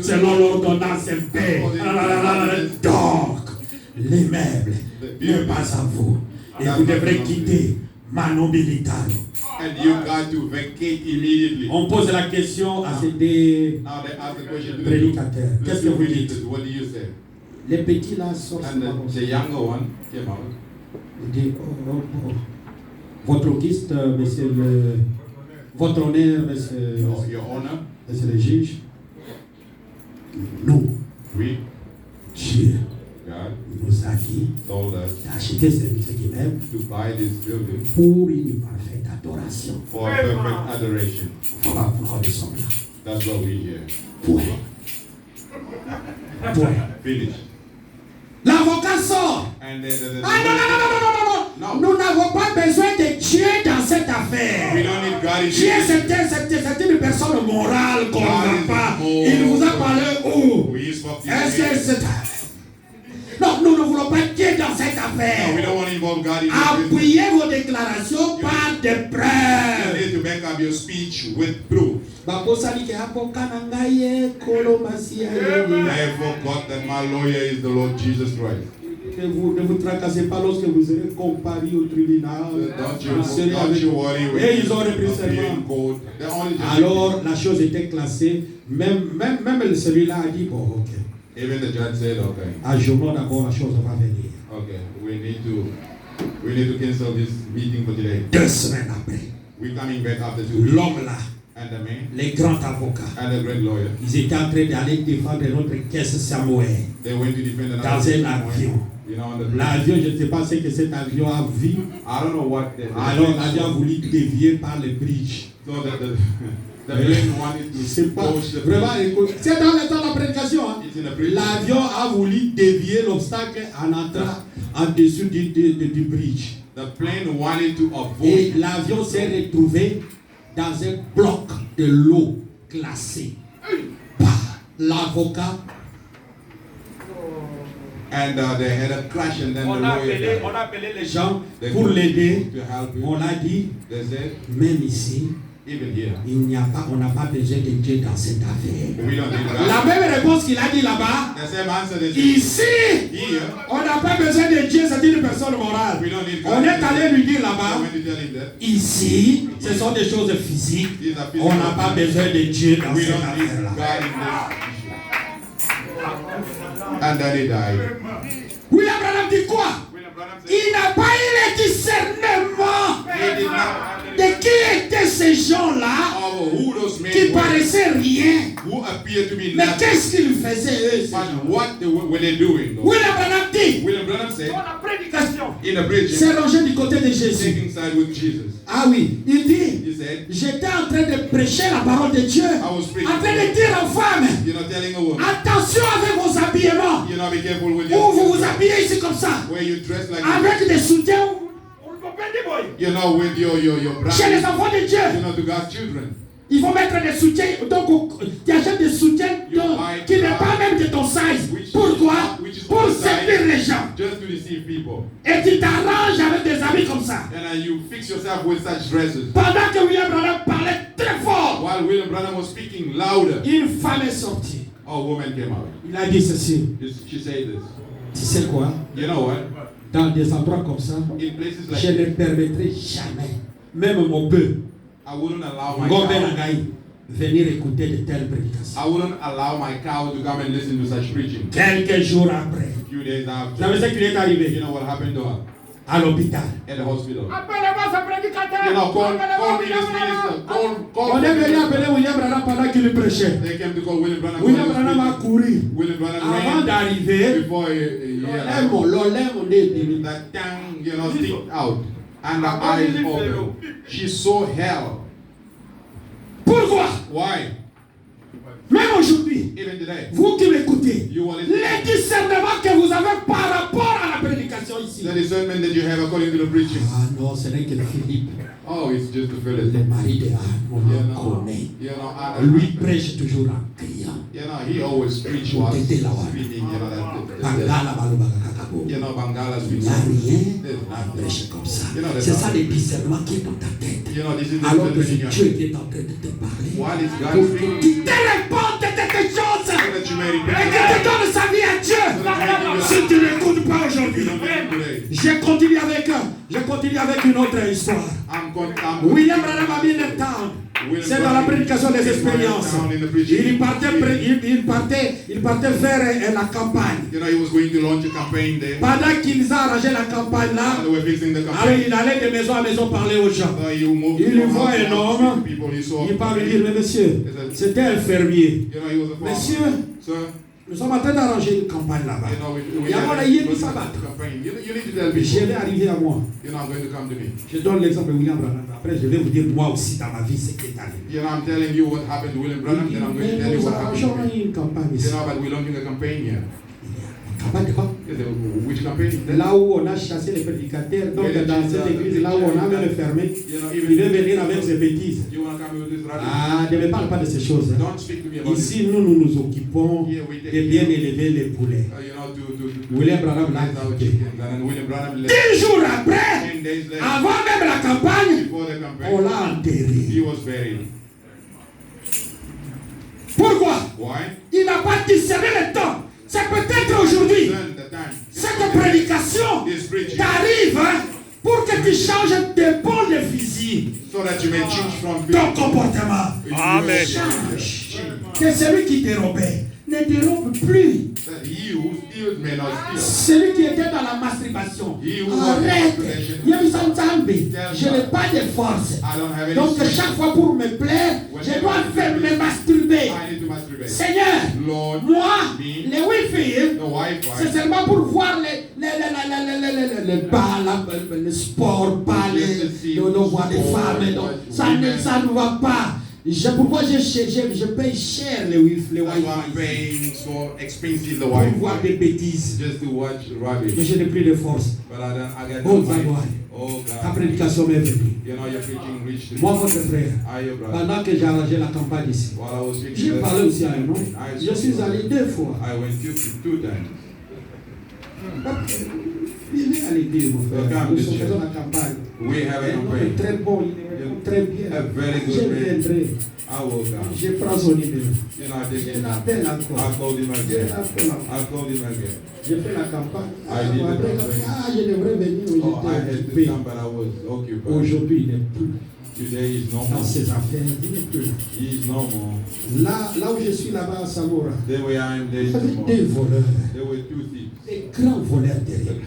selon l'ordonnance B. Donc, l'immeuble n'est pas à vous et vous devrez quitter Manu Militari. And you got to vacate immediately. On pose la question à ces deux Now they ask the question to prédicateurs. the Qu'est-ce que two vous dites? ministers. What do you say? Les petits là sortent. And the younger one came out. Il dit, votre auguste, monsieur le... Votre honneur, monsieur Your honor, le juge. Nous, we, Dieu, God, nous a dit told us d'acheter ce immeuble to buy this building pour une parfaite adoration. for perfect adoration. Voilà pourquoi nous sommes là. That's what we hear. Point. Point. Finish. L'avocat sort. And then Ah non, non, non, non, non, non, non. Nous n'avons pas besoin de Dieu dans cette affaire. we don't need God in Dieu, this. c'est une personne morale qu'on n'a pas. Il vous a parlé où? We spoke to Est-ce que you. c'est... Non, nous ne voulons pas Dieu dans cette affaire. affaires. No, we don't want to involve God in this business. Appuyez vos déclarations par des You preuves. need to back up your speech with proof. Bakosali ke apoka na ngai ye kolo masia ye. I have forgot that my lawyer is the Lord Jesus Christ. Ne vous tracassez pas lorsque vous serez comparé au tribunal. Don't you worry when Et ils ont repris you appear in seulement. court. They're only just Alors la chose était classée. Même celui-là a dit bon ok. even the judge said, okay, Ajournons d'abord la chose va venir. okay, we need to cancel this meeting for today. 2 semaines après, We're coming back after 2 weeks. l'homme là, And the man les grands avocats, and the great lawyer, ils étaient en train d'aller défendre notre caisse Samuel they went to defend dans another un avion. you know, on the L'avion, je ne sais pas ce que cet avion a vu. I don't know what the Alors l'avion a voulu dévier par le bridge. so that the plane wanted to C'est pas push the vraiment écoute. C'est dans le temps de la prédication. Hein. It's in the bridge. L'avion a voulu dévier l'obstacle en entrant en dessous du bridge. The plane wanted to Et avoid. l'avion s'est retrouvé dans un bloc de l'eau glacée par l'avocat. And they had a crash, and then the On a lawyer appelé les gens They pour came l'aider. to help him. On l'a dit, They said, même ici, even here, on n'a pas besoin de Dieu dans cette affaire. we don't need God. La même réponse qu'il a dit là-bas, The same answer they said, ici, here, on n'a pas besoin de Dieu, c'est une personne morale. we don't need God. On est allé lui dire I là-bas, went to tell him that. ici, ce sont des choses physiques. These are On n'a pas besoin de Dieu dans We cette don't need affaire-là. God in this issue. And then he died. William Branham dit quoi? William Branham said, Il n'a pas eu le discernement he did not de qui étaient ces gens-là know who those men qui were, paraissaient rien. who appeared to be Mais nothing. qu'est-ce qu'ils faisaient eux? ces But gens-là? what were they doing? Though? William Branham dit, William Branham said, la prédication, in the bridge, c'est rangé du côté de Jésus. taking side with Jesus. Ah oui, il dit, He said, j'étais en train de prêcher la parole de Dieu, I was preaching. en train de dire aux femmes, You're not telling a woman. attention avec vos habillements. You know, be careful with Ou vous your vous habillez ici comme ça, where you dress like this. avec des soutiens. You know, with your Chez les brand. enfants de Dieu, You know, to God's children. il faut mettre des soutiens. Donc, tu achètes des soutiens qui n'est pas même de ton size. Pourquoi? Pour séduire les gens. Just to deceive people. Et tu t'arranges avec des habits comme ça. And you fix yourself with such dresses. Pendant que William Branham parlait très fort, While William Branham was speaking louder, une femme est sortie. a woman came out. Il a dit ceci. She said this. Tu sais quoi? You know what? Dans des endroits comme ça, In places like je ne this, permettrai jamais, même mon bœuf, I wouldn't allow my Gombe cow. Nangaï, venir écouter de telles prédications. I wouldn't allow my cow to come and listen to such preaching. Quelques jours après, A few days vous after, savez ce qui lui est you arrivé? know what happened to her À l'hôpital. at the hospital? Appelez-moi ce prédicateur. You know, call me this minister. On est venu appeler William Branham pendant qu'il prêchait. They came to call William Branham. William Branham a couru. William Branham Avant ran d'arriver, before l'olème est venu. the tongue, you know, stick out and the eyes open. She saw hell. Pourquoi? Why? Même aujourd'hui, Even today, vous qui m'écoutez, you will listen. les discernements que vous avez par rapport à la prédication ici. The discernment that you have according to the preaching. Ah non, ce n'est que Philippe, Oh, it's just to fill le it. mari de Anne, on le connaît. Anna, Lui prêche toujours en criant. he always preach while speaking. Bangala balobaka kakabo. Bangala Il n'y a rien à prêcher comme ça. C'est ça le discernement qui est dans ta tête. This is the Alors que c'est discernment Dieu qui est en train de te parler. While is God Pour speaking? qu'il te réponde de quelque chose. So that you may Et repent. que te donne sa vie à Dieu. Si tu ne l'écoutes pas aujourd'hui. Today. Je continue avec une autre histoire. William Branham a mis le temps. C'est dans la prédication des expériences. Il partait vers la campagne. He was going to launch a campaign there. Pendant qu'ils arrangeaient la campagne là, They were fixing the alors campaign. il allait de maison à maison parler aux gens. He moved Il from voit house un to house homme. to people. He saw Il parle lui dire, mais monsieur, c'était un fermier. he was a farmer. Monsieur, Sir, nous sommes en train d'arranger une campagne là-bas. we Il y a had un a yébi sabat. campaign. You need to tell Je people. vais arriver à moi. You're not going to come to me. Je donne l'exemple de William Branham. Après, je vais vous dire moi aussi dans ma vie ce qui est arrivé. I'm telling you what happened to William Branham, then I'm going to tell you Nous what happened to arrangeons me. une campagne ici. But we're launching a campaign here. Campagne de quoi? Which campaign? Là où on a chassé les prédicateurs, donc dans cette église, là où on a même fermé, il veut venir avec ses bêtises. Ah, ne me parle pas de ces choses. Ici, nous nous occupons de bien élever les poulets. William Branham l'a dit. 10 jours après, avant même la campagne, on l'a enterré. Pourquoi? Il n'a pas discerné le temps. C'est peut-être aujourd'hui. Cette prédication t'arrive pour que tu changes de bon de fusil. Ton comportement. Amen. Change. Que celui qui dérobait ne dérobe plus. Celui qui était dans la masturbation. Arrête. Je n'ai pas de force. Donc chaque fois pour me plaire, je dois me masturber. Seigneur, moi, les wifi, c'est seulement pour voir les balles, le sport, parler, voir des femmes. Donc, ça ne va pas. Pourquoi je paye cher les wifi? Pour voir des bêtises. Mais je n'ai plus de force. Ta prédication m'est venue. Moi, votre frère, pendant que j'ai arrangé la campagne ici, j'ai parlé aussi à un homme. Je suis allé 2 fois. Il est à l'église, mon frère. Nous faisons la campagne. Il est très bon, il est très bien. Je viendrai. Je prends son numéro. Je l'appelle encore. Je fais la campagne. Je devrais venir aujourd'hui. Aujourd'hui, il n'est plus. Dans ses affaires, il n'est plus. Là où je suis là-bas à Samora, il y avait 2 voleurs. Des grands voleurs derrière.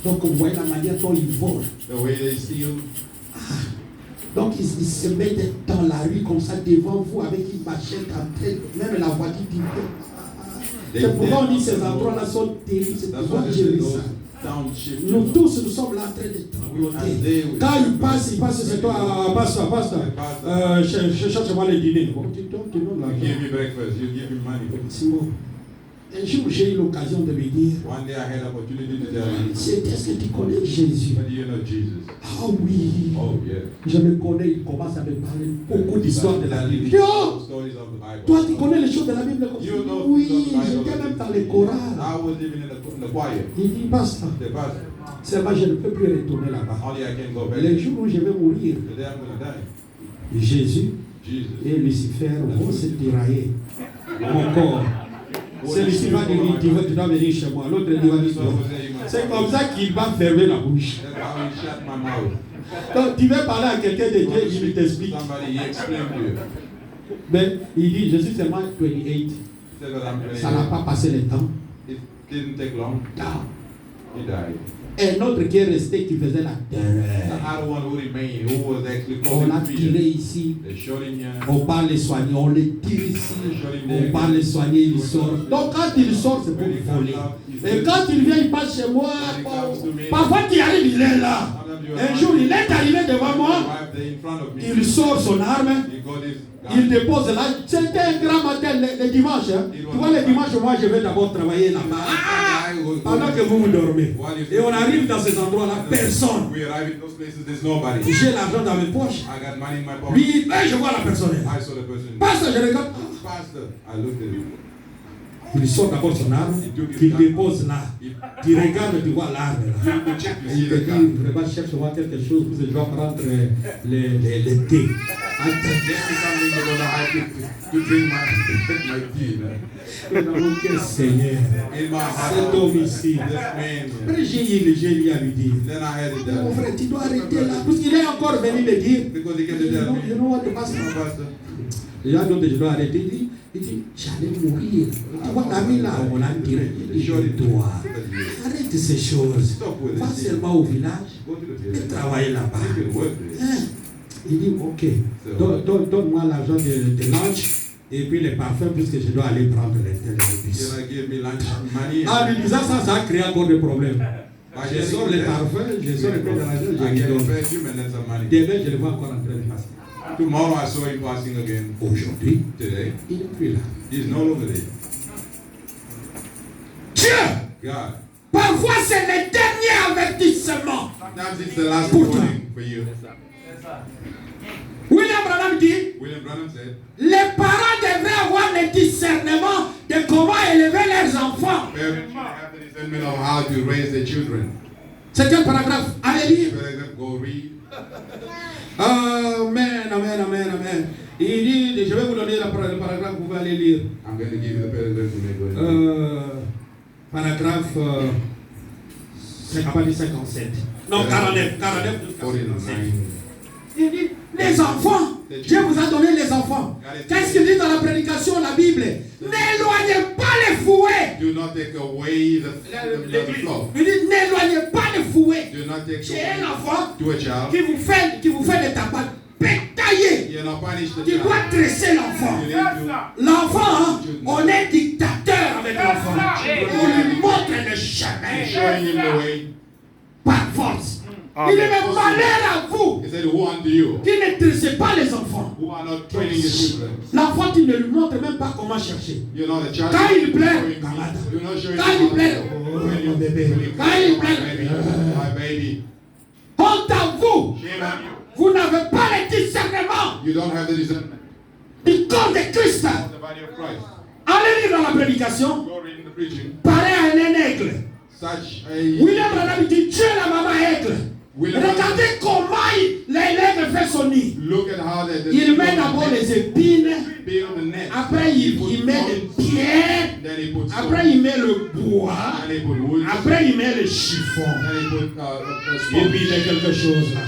Donc vous voyez la manière dont ils volent. Donc ils se mettent dans la rue comme ça devant vous avec une machette en train, même la voiture dit. C'est pourquoi on dit ces endroits-là sont terribles. C'est pourquoi j'ai vu ça. Nous tous, nous sommes là en train de trembloter. Quand il passe, c'est toi, passe. Cherche-moi le dîner. Simon. Un jour, j'ai eu l'occasion de lui dire, est-ce que tu connais Jésus? Ah oui, je me connais, il commence à me parler beaucoup d'histoires de la Bible. Toi, tu connais les choses de la Bible? Oui, j'étais même dans les chorales. Il dit, basta. Seulement, je ne peux plus retourner là-bas. Les jours où je vais mourir, Jésus et Lucifer vont se tirailler. Mon corps. Celui-ci va dire, tu dois venir chez moi. L'autre dit, c'est comme ça qu'il va fermer la bouche. Donc tu veux parler à quelqu'un de Dieu, il t'explique. Mais il dit, Jésus c'est moi 28. Ça n'a pas passé le temps. Un autre qui est resté, qui faisait la terreur. On l'a tiré ici. On parle les soigner. On les tire ici. On parle les soigner, il sort. Donc quand il sort, c'est pour voler. Et quand il vient, il passe chez moi. Parfois qu'il arrive, il est là. Un jour, il est arrivé devant moi. Il sort son arme. Il dépose là. C'était un grand matin, le dimanche. Tu vois, le dimanche, moi, je vais d'abord travailler là-bas. Pendant que vous dormez. Et on arrive dans ces endroits-là, personne. J'ai l'argent dans mes poches. Lui, je vois la personne. Pasteur, je regarde. Il sort d'abord son arme, il dépose là. Tu regardes, tu vois l'arme là. Et il te dit, vraiment, cherche-moi quelque chose, parce que je dois prendre les thés. Ok, Seigneur, cet homme ici, après j'ai eu à lui dire, mon frère, tu dois arrêter là, parce qu'il est encore venu me dire, you know what the pastor? Il y a d'autres, je dois arrêter. Il dit, j'allais mourir. Tu vois, la vie là, on a tiré. Il dit, toi, arrête ces choses. Va seulement au village et travaille là-bas. Il dit, ok, donne-moi l'argent de lunch et puis les parfums, puisque je dois aller prendre les bus. En lui disant ça, ça a créé encore des problèmes. Je sors les parfums, je sors les prix de l'argent, je lui donne. Demain, je le vois encore en train de passer. Tomorrow I saw him passing again. Aujourd'hui, today, il n'est plus là. he is no longer there. Dieu, God. parfois c'est le dernier avertissement. Sometimes it's the last Pour toi. warning for you. William Branham dit, William Branham said, les parents devraient avoir le discernement de comment élever leurs enfants. parents should have the discernment of how to raise their children. C'est quel paragraphe? Allez lire. Better go read. Amen, amen, amen, amen. Il dit, je vais vous donner le paragraphe, vous pouvez aller lire. I'm going to give you the paragraph to make Paragraphe, c'est pas dit 57. Non, 49 jusqu'à 57. Il dit, les enfants, Dieu vous a donné les enfants. Qu'est-ce qu'il dit dans la prédication, la Bible? N'éloignez pas les fouets. Do not take away the flow. Il dit, n'éloignez pas les fouets. Do not take J'ai un away enfant to a child. qui vous fait des tapages. Pétaillé. You not punish the Tu child. dois dresser l'enfant. You need to L'enfant, hein, on est dictateur avec l'enfant. On lui montre le chemin showing him the way. par force. Il est même malheur à vous He said, "Who unto you qui ne dressez pas les enfants. who are not training your children?" L'enfant, tu ne lui montres même pas comment chercher. You know the child. Quand il plaît, You're not showing quand il plaît, When you- mon bébé. when you- Quand il plaît, My baby. honte à vous. Shame on you. Vous n'avez pas le discernement You don't have the discernment du corps de Christ. of the body of Christ. Allez lire dans la prédication. Go read in the preaching. Pareil à un aigle. Such a William Branham dit Dieu la maman aigle. William Regardez comment l'aigle fait son nid. look at how Il met d'abord les épines, build the net. après il met les pierres, Then he puts après il met le bois, then he put wood. après il met le chiffon. Then he put a Et puis il sponge. met quelque chose là.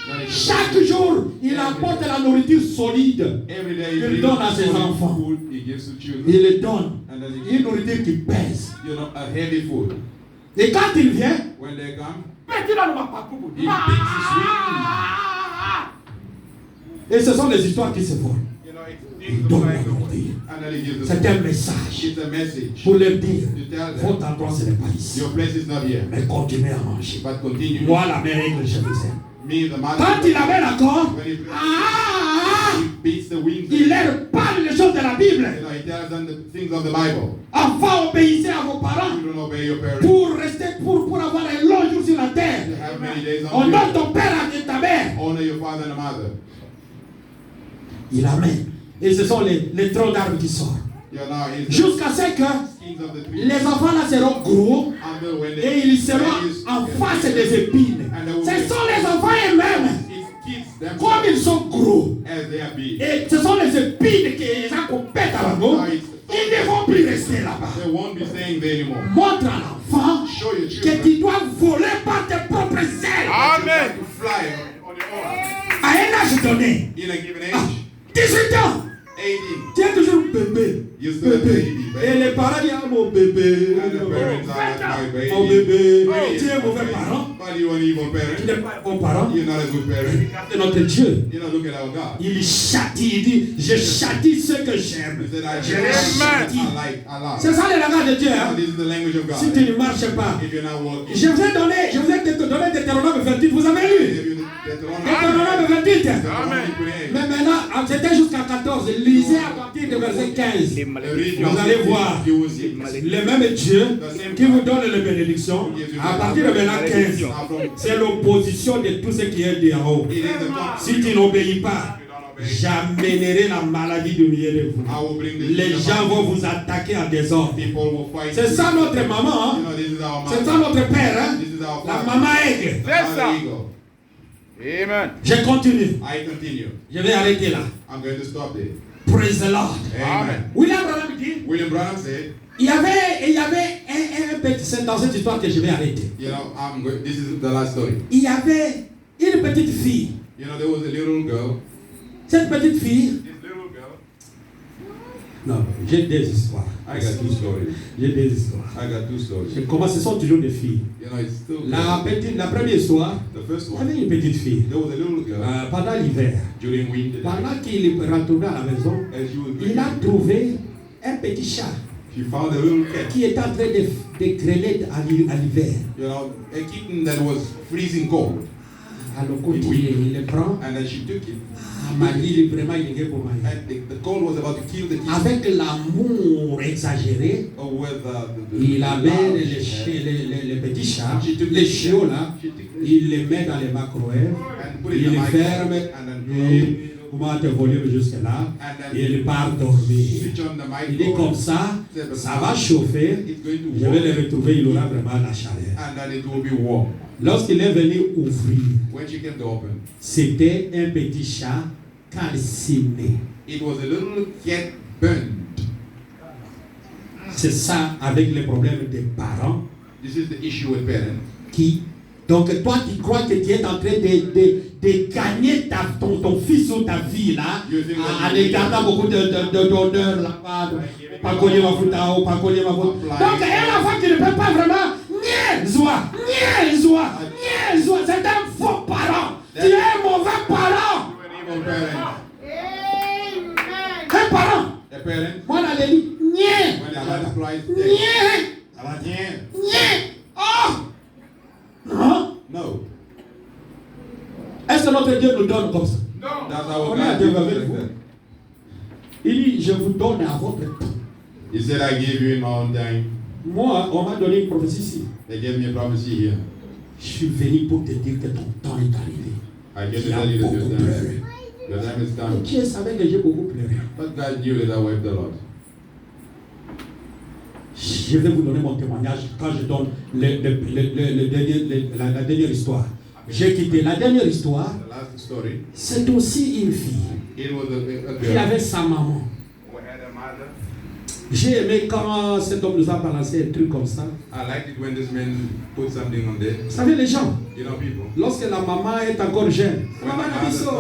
Then he put- Chaque jour, il apporte la nourriture solide. Every day Il he brings donne à ses solid enfants. food he gives to children. Il le donne. And then he Une nourriture qui pèse. you know, a heavy food. Et quand il vient, When they come, petit dans le mapakou. he picks his Et ce sont les histoires qui se font. you know, Il it's donne like la the wood. nourriture. And then he gives the C'est un food. message It's a message pour leur dire to tell them votre endroit ce n'est pas ici. your place is not here, Mais continuez à manger. but continue. Moi, la mère règle, je vous aime. Me, the mother, Quand il avait l'accord, when he, il he beats the wings. leur parle les choses de la Bible. You know, he tells them the things of the Bible. Enfants, obéissez à vos parents You don't obey your parents. pour rester, pour avoir un long jour sur la terre. You have many days on Honore you. ton père et ta mère. Honor your father and mother. Il amène. Et ce sont les troncs d'arbres qui sortent. You know, he's the Jusqu'à ce que kings of the trees. les enfants là seront gros Until when et ils seront en face des épines. Ce sont les enfants eux-mêmes. It's kids Comme themselves ils sont gros. as they are big. Et ce sont les épines qui les accompagnent à la main. Ils ne vont plus rester là-bas. They won't be staying there anymore. Montre à l'enfant Show your que children tu dois voler par tes propres ailes. Amen. To fly on your own. À un âge donné, In a given age, 18 ans, 18, tu es toujours bébé. you're still a Bébé. baby. Et les parents disent ah, mon bébé. And the parents are like my baby. Mon bébé. Oh, Tu es un mauvais parent. But you an evil Tu parent. n'es pas un bon parent. You're not a good parent. Regardez notre Dieu. You know, look at our God. Il châtie, il dit, je châtie ceux que j'aime. He said, I Je les châtie. I love. C'est ça le langage de Dieu. Now, Hein? this is the language of Si God. tu ne marches pas. If you're not walking, Je vous ai donné Deutéronome 28. Vous avez lu Deutéronome 28. Mais maintenant, c'était jusqu'à 14. Lisez à partir de verset 15. Vous allez voir le même Dieu qui vous donne les bénédictions. À partir de maintenant 15, c'est l'opposition de tout ce qui est de en haut. Si tu n'obéis pas, j'amènerai la maladie du milieu de vous. Les gens vont vous attaquer en désordre. C'est ça notre maman. Hein? C'est ça notre père. Hein? La maman aigle. C'est ça. Amen. Je continue. I continue. Je vais arrêter là. I'm going to stop there. Praise the Lord. Amen. William Branham dit, William Branham said, il y avait un petit, c'est dans cette histoire que je vais arrêter. you know, this is the last story. Il y avait une petite fille. You know, there was a little girl. Cette petite fille, This little girl. non, j'ai des histoires. I got two stories. J'ai des histoires. I got two stories. Et comment ce sont toujours des filles. You know, it's still La première histoire, the first il y one. avait une petite fille. There was a little girl Pendant l'hiver, during winter. pendant qu'il retournait à la maison, As she was il a drinking, trouvé un petit chat she found a little cat. qui était en train de grêler à l'hiver. You know, a kitten that was freezing cold. Alors, continuez, il le prend. And then she took it. Mali, vraiment, il est pour moi. And the colt was about to kill the king. Avec l'amour exagéré, il amène les petits chats, les chiots là, il les met dans les microwave, il les ferme, et comment te volume jusque là, et il part dormir. Il est comme ça, ça va chauffer, je vais le retrouver, il aura vraiment la chaleur. And then it will be warm. Lorsqu'il est venu ouvrir, When she came to open, c'était un petit chat calciné. it was a little cat burned. C'est ça avec les problèmes des parents This is the issue with parents. qui... Donc toi tu crois que tu es en train de gagner ton fils ou ta fille là, en écartant beaucoup d'honneur là-bas, pas collier ma faute, pas collier ma faute. Donc un enfant qui ne peut pas vraiment c'est un faux parent. Tu es un mauvais parent. Un parent. A parent, Moi la lit. when a child cries, Ça va bien. Oh! Non. no. Est-ce que notre Dieu nous donne comme ça? That's our On a God. Dieu gives us avec like vous. that. Il dit, je vous donne à votre temps. He said, I gave you in my own time. Moi, on m'a donné une prophétie ici. They gave me a prophecy here. Je suis venu pour te dire que ton temps est arrivé. I get Tu to as tell you that beaucoup your pleuré. time, your time is come. Dieu savait que j'ai beaucoup pleuré. But God knew that I wept a lot. Je vais vous donner mon témoignage quand je donne la dernière histoire. J'ai quitté la dernière histoire. The last story, C'est aussi une fille it was a qui girl avait sa maman. who had a mother. J'ai aimé quand cet homme nous a balancé un truc comme ça. I liked it when this man put something on there. Vous savez, les gens, You know, people. lorsque la maman est encore jeune, maman na biso.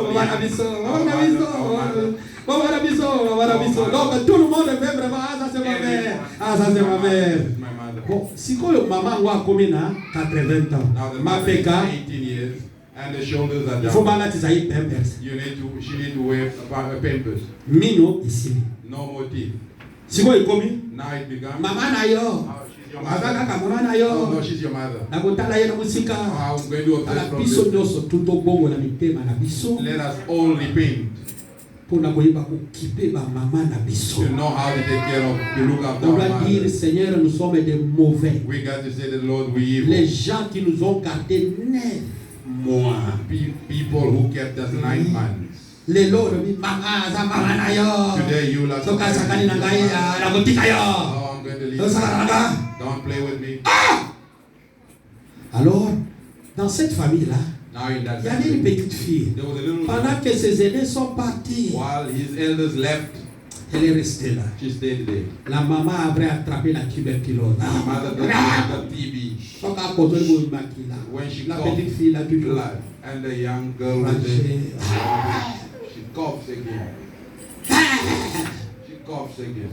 Donc tout le monde veut vraiment, ah ça c'est ma mère, ah ça c'est ma mère. This is my mother. Bon, si quoi le maman wa komina 80 ans, Now the ma mother is peka, 18 years and the shoulders are il faut down. malati zaï pampers. She need to wear a pampers. Mino ici. No more teeth. Si quoi il komi, Now it becomes. maman na yo, Oh, she's your maman mother. na mama na Oh, no, yo. she's your mother. Na kotala ye na musika. Oh, I'm going to do a Ala test from biso this. nyonso tout obongo na mitema na biso. Let us all repent Pour na koyeba kokipe ba mama na biso. to know how to take care of, to look after On our doit dire, mother. Seigneur, nous sommes des mauvais. We got to say that, Lord, we evil. Les gens qui nous ont gardés 9 mois. People who kept us 9 months. Les lots de mama za mama na yo. Today you like Soka sakani na ngai na kotika yo. Oh, I'm going to leave. So sakana. Don't play with me. Alors, dans cette famille-là, Now in that il y avait une family, petite fille. there was a little Pendant que ses aînés sont partis, while his elders left, elle est restée là. she stayed there. La maman avait attrapé la tuberculose. The mother got TB. Soka koto le maki là. When she La coughed petite fille là toujours. blood, and the young girl was there. She coughs again. She coughs again.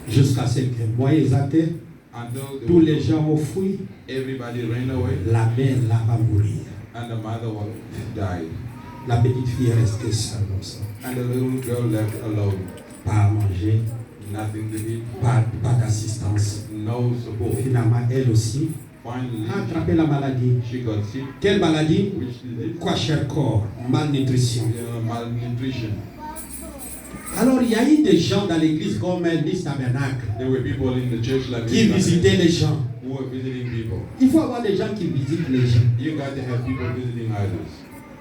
Jusqu'à ce que moi exalté, Until tous les gens ont fui, everybody ran away, la mère là va mourir. and the mother died. La petite fille est restée seule comme ça. And the little girl left alone. Pas à manger, Nothing to eat, pas d'assistance. no support. Finalement, elle aussi Finally, a attrapé la maladie. she got sick, Quelle maladie? which is Quoi, cher corps? Malnutrition. malnutrition. Alors, il y a eu des gens dans l'église comme l'église tabernacle There were people in the church like qui visitaient les gens. who were visiting people. Il faut avoir des gens qui visitent les gens. You got to have people visiting idols.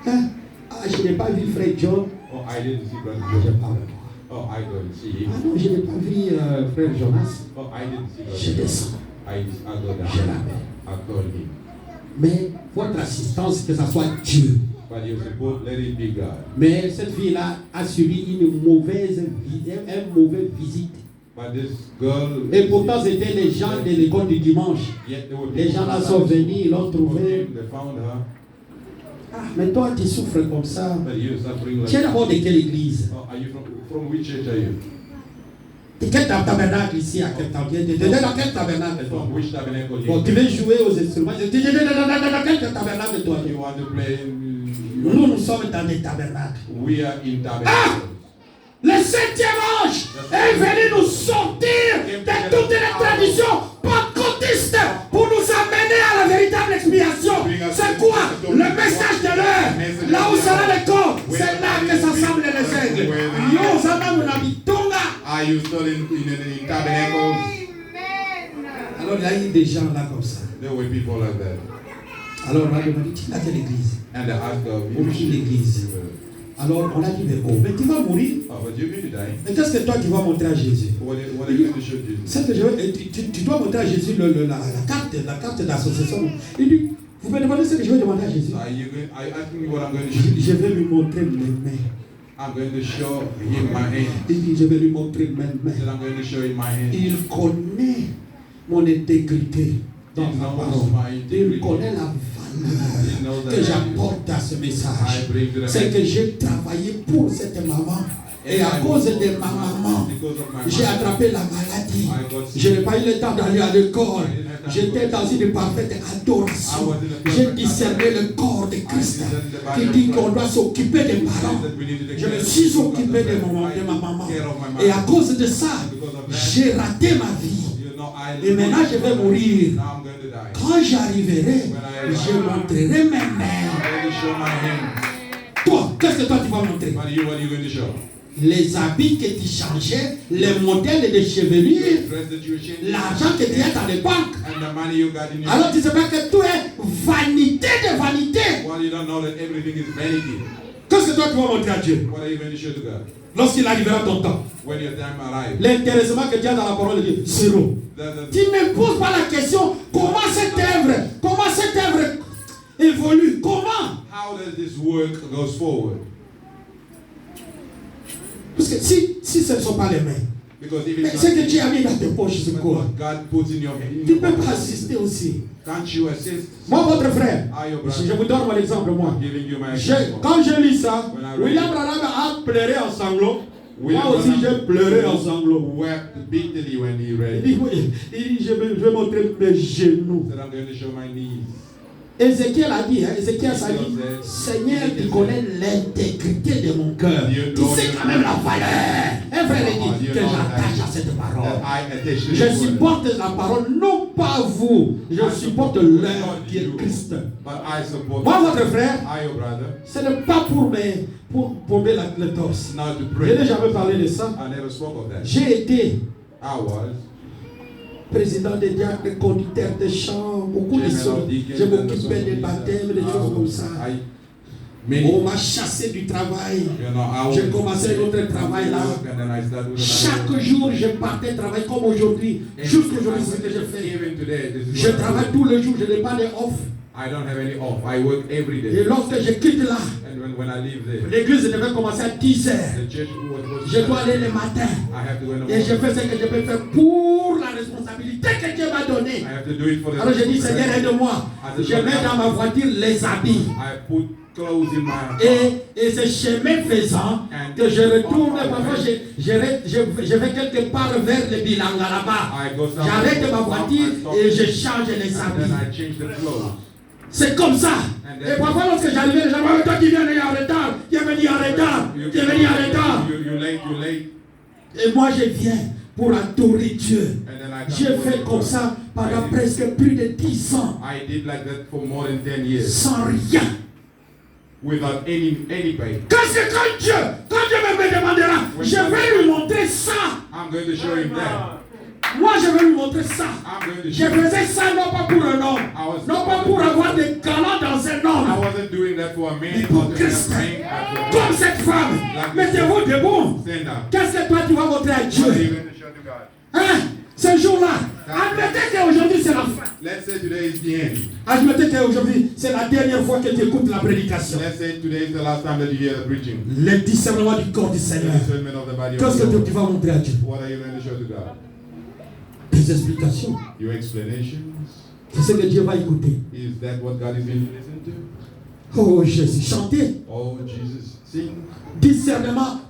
Hein? Ah, je n'ai pas vu frère John. Oh, I didn't see Brother Je John. parle. Oh, I don't see him. Ah non, je n'ai pas vu frère Jonas. Oh, I didn't see Brother Je John. descends. I go down. Je l'appelle. I call him. Mais votre assistance, que ce soit Dieu. But you suppose let it be God. Mais cette fille-là a subi une mauvaise visite. But this girl. Et pourtant, c'était les gens de l'école du dimanche. Yet there were Les people gens là who sont venus, ils l'ont came, trouvé. they found her. Ah, mais toi, tu souffres comme ça. But you're suffering like. Tu es d'abord de quelle église? Oh, are you from which church are you? De quel tabernacle ici à quel tabernacle? Tu es dans quel tabernacle toi? From which tabernacle Bon, you? tu veux jouer aux instruments? Tu es dans quel tabernacle toi? You want to play? Nous sommes dans des tabernacles. We are in tabernacle. Le septième ange est venu nous sortir de toutes les traditions pentecôtistes pour nous amener à la vérité véritable expiation, c'est quoi? Le message de l'heure. Là où sera le corps, c'est là que s'assemblent les aigles. Yo, ça va nous habitonga. Are you still in tabernacles? Alors il y a eu des gens là comme ça. There were people like that. Alors on a demandé, tu n'as quelle église? And they asked her, Aucune église. Alors on a dit, mais tu vas mourir. oh, but you're going to die. Mais qu'est-ce que toi tu vas montrer à Jésus? What are you going to show Jesus? C'est que tu dois montrer à Jésus la carte d'association. Il dit, vous me demandez ce que je vais demander à Jésus? Are you asking me what I'm going to show you? Je vais lui montrer mes mains. I'm going to show him my hand. Il dit, je vais lui montrer mes He mains. said, I'm going to show him my hand. Il connaît mon intégrité dans He ma knows parole. my Il integrity. connaît la He knows valeur that que j'apporte à ce message. I bring to the C'est que message. j'ai travaillé pour cette maman. Et à cause de ma maman, Because of my j'ai mother, attrapé la maladie. Je n'ai pas eu le temps d'aller à l'école. J'étais dans une parfaite adoration. J'ai discerné le corps de Christ qui dit qu'on doit s'occuper des parents. Je me suis occupé de ma maman. Et à cause de ça, j'ai raté ma vie. you know, I Et maintenant, je vais mourir. now I'm going to die. Quand j'arriverai, je montrerai mes mains. I'm going to show my hand. Toi, qu'est-ce que toi tu vas montrer? What are you going to show? Les habits que tu changeais, les modèles de chevelure, Dress that you changed. l'argent que tu as dans les banques. And the money you got in your Alors tu sais pas que tout est vanité de vanité. Well, you don't know that everything is vanity. Qu'est-ce que toi tu vas montrer à Dieu What are you going to show to God? lorsqu'il arrivera ton temps? When your time arrives. L'intéressement que tu as dans la parole de Dieu, zéro. Tu ne poses pas la question comment cette œuvre évolue, comment? How does this work goes forward? Parce que si ce ne sont pas les mains, Because if mais it's ce que not tu as mis dans tes poches, c'est quoi? what God puts in your hand, Tu ne peux pas assister aussi. can't you assist? Moi, votre frère, Ah, your je brother. vous donne mon exemple, moi. I'm giving you my example. Quand je lis ça, William Branham a pleuré en sanglots. Moi aussi, j'ai pleuré en sanglots. Wept bitterly when he Il read. dit, oui, il dit, je vais montrer mes genoux. Said, I'm going to show my knees. Ézéchiel a dit, Ézéchiel a dit, Seigneur, tu connais l'intégrité de mon cœur. Tu sais quand même la valeur. Un frère dit que j'attache à cette parole. That I attach to Je this word. supporte la parole, non pas vous. Je supporte l'œuvre qui est Christ. But I support. Moi, votre frère, I, your brother. ce n'est pas pour bomber le torse. Now to Je n'ai pray. jamais parlé de ça. I never spoke of that. J'ai été I was. président des diacres, conducteur de chant, beaucoup de choses. Je m'occupais des baptêmes, des choses comme ça. On m'a chassé du travail. J'ai commencé notre travail là. Chaque jour, je partais travailler comme aujourd'hui. Jusqu'aujourd'hui, c'est ce que je fais. Je travaille tous les jours, je n'ai pas de off. I don't have any off. I work every Et day. lorsque je quitte là, And when I leave there, l'église devait commencer à 10 heures. the church was Je dois aller le matin. I have to go in the Et je morning. fais ce que je peux faire pour la responsabilité que Dieu m'a donnée. I have to do it for the. Alors je dis, Seigneur, aide-moi. Je mets dans ma voiture les habits. I put clothes in my car. Et ce chemin faisant, que je retourne, parfois je vais quelque part vers le Bilanga là-bas. I go somewhere. J'arrête ma voiture et je change les And then habits. I change the clothes. C'est comme ça. Et parfois lorsque j'arrivais, les gens me disent, toi qui viens venir en retard, tu es venu en retard, tu es venu en retard. You late. Et moi je viens pour adorer Dieu. And then I J'ai fait comme ça pendant presque plus de 10 ans, I did like that for more than 10 years. sans rien. Without any pay. Quand Dieu me demandera, je vais lui montrer ça. I'm going to show him that. Moi, je vais lui montrer ça. I'm going to Je show him. faisais ça non pas pour un homme, non pas pour avoir des galants dans un I homme, wasn't doing that for a man. mais pour But to have Christ. rank at Comme cette femme. Mettez-vous debout. Stand up. Qu'est-ce que toi tu vas montrer à What are you Dieu? going to show to God? Hein? Ce jour-là, admettez qu'aujourd'hui c'est la fin. Let's say today is the end. Admettez qu'aujourd'hui c'est la dernière fois que tu écoutes la prédication. Let's say today is the last time that you hear the preaching. Le discernement du corps du The Seigneur. discernment of the body of Qu'est-ce que God. tu vas montrer à Dieu? What are you going to show to God? Des explications. Your explanations? C'est ce que Dieu va écouter. Is that what God is going to listen to? Oh Jésus, chantez. Oh, Jesus, sing. Discernement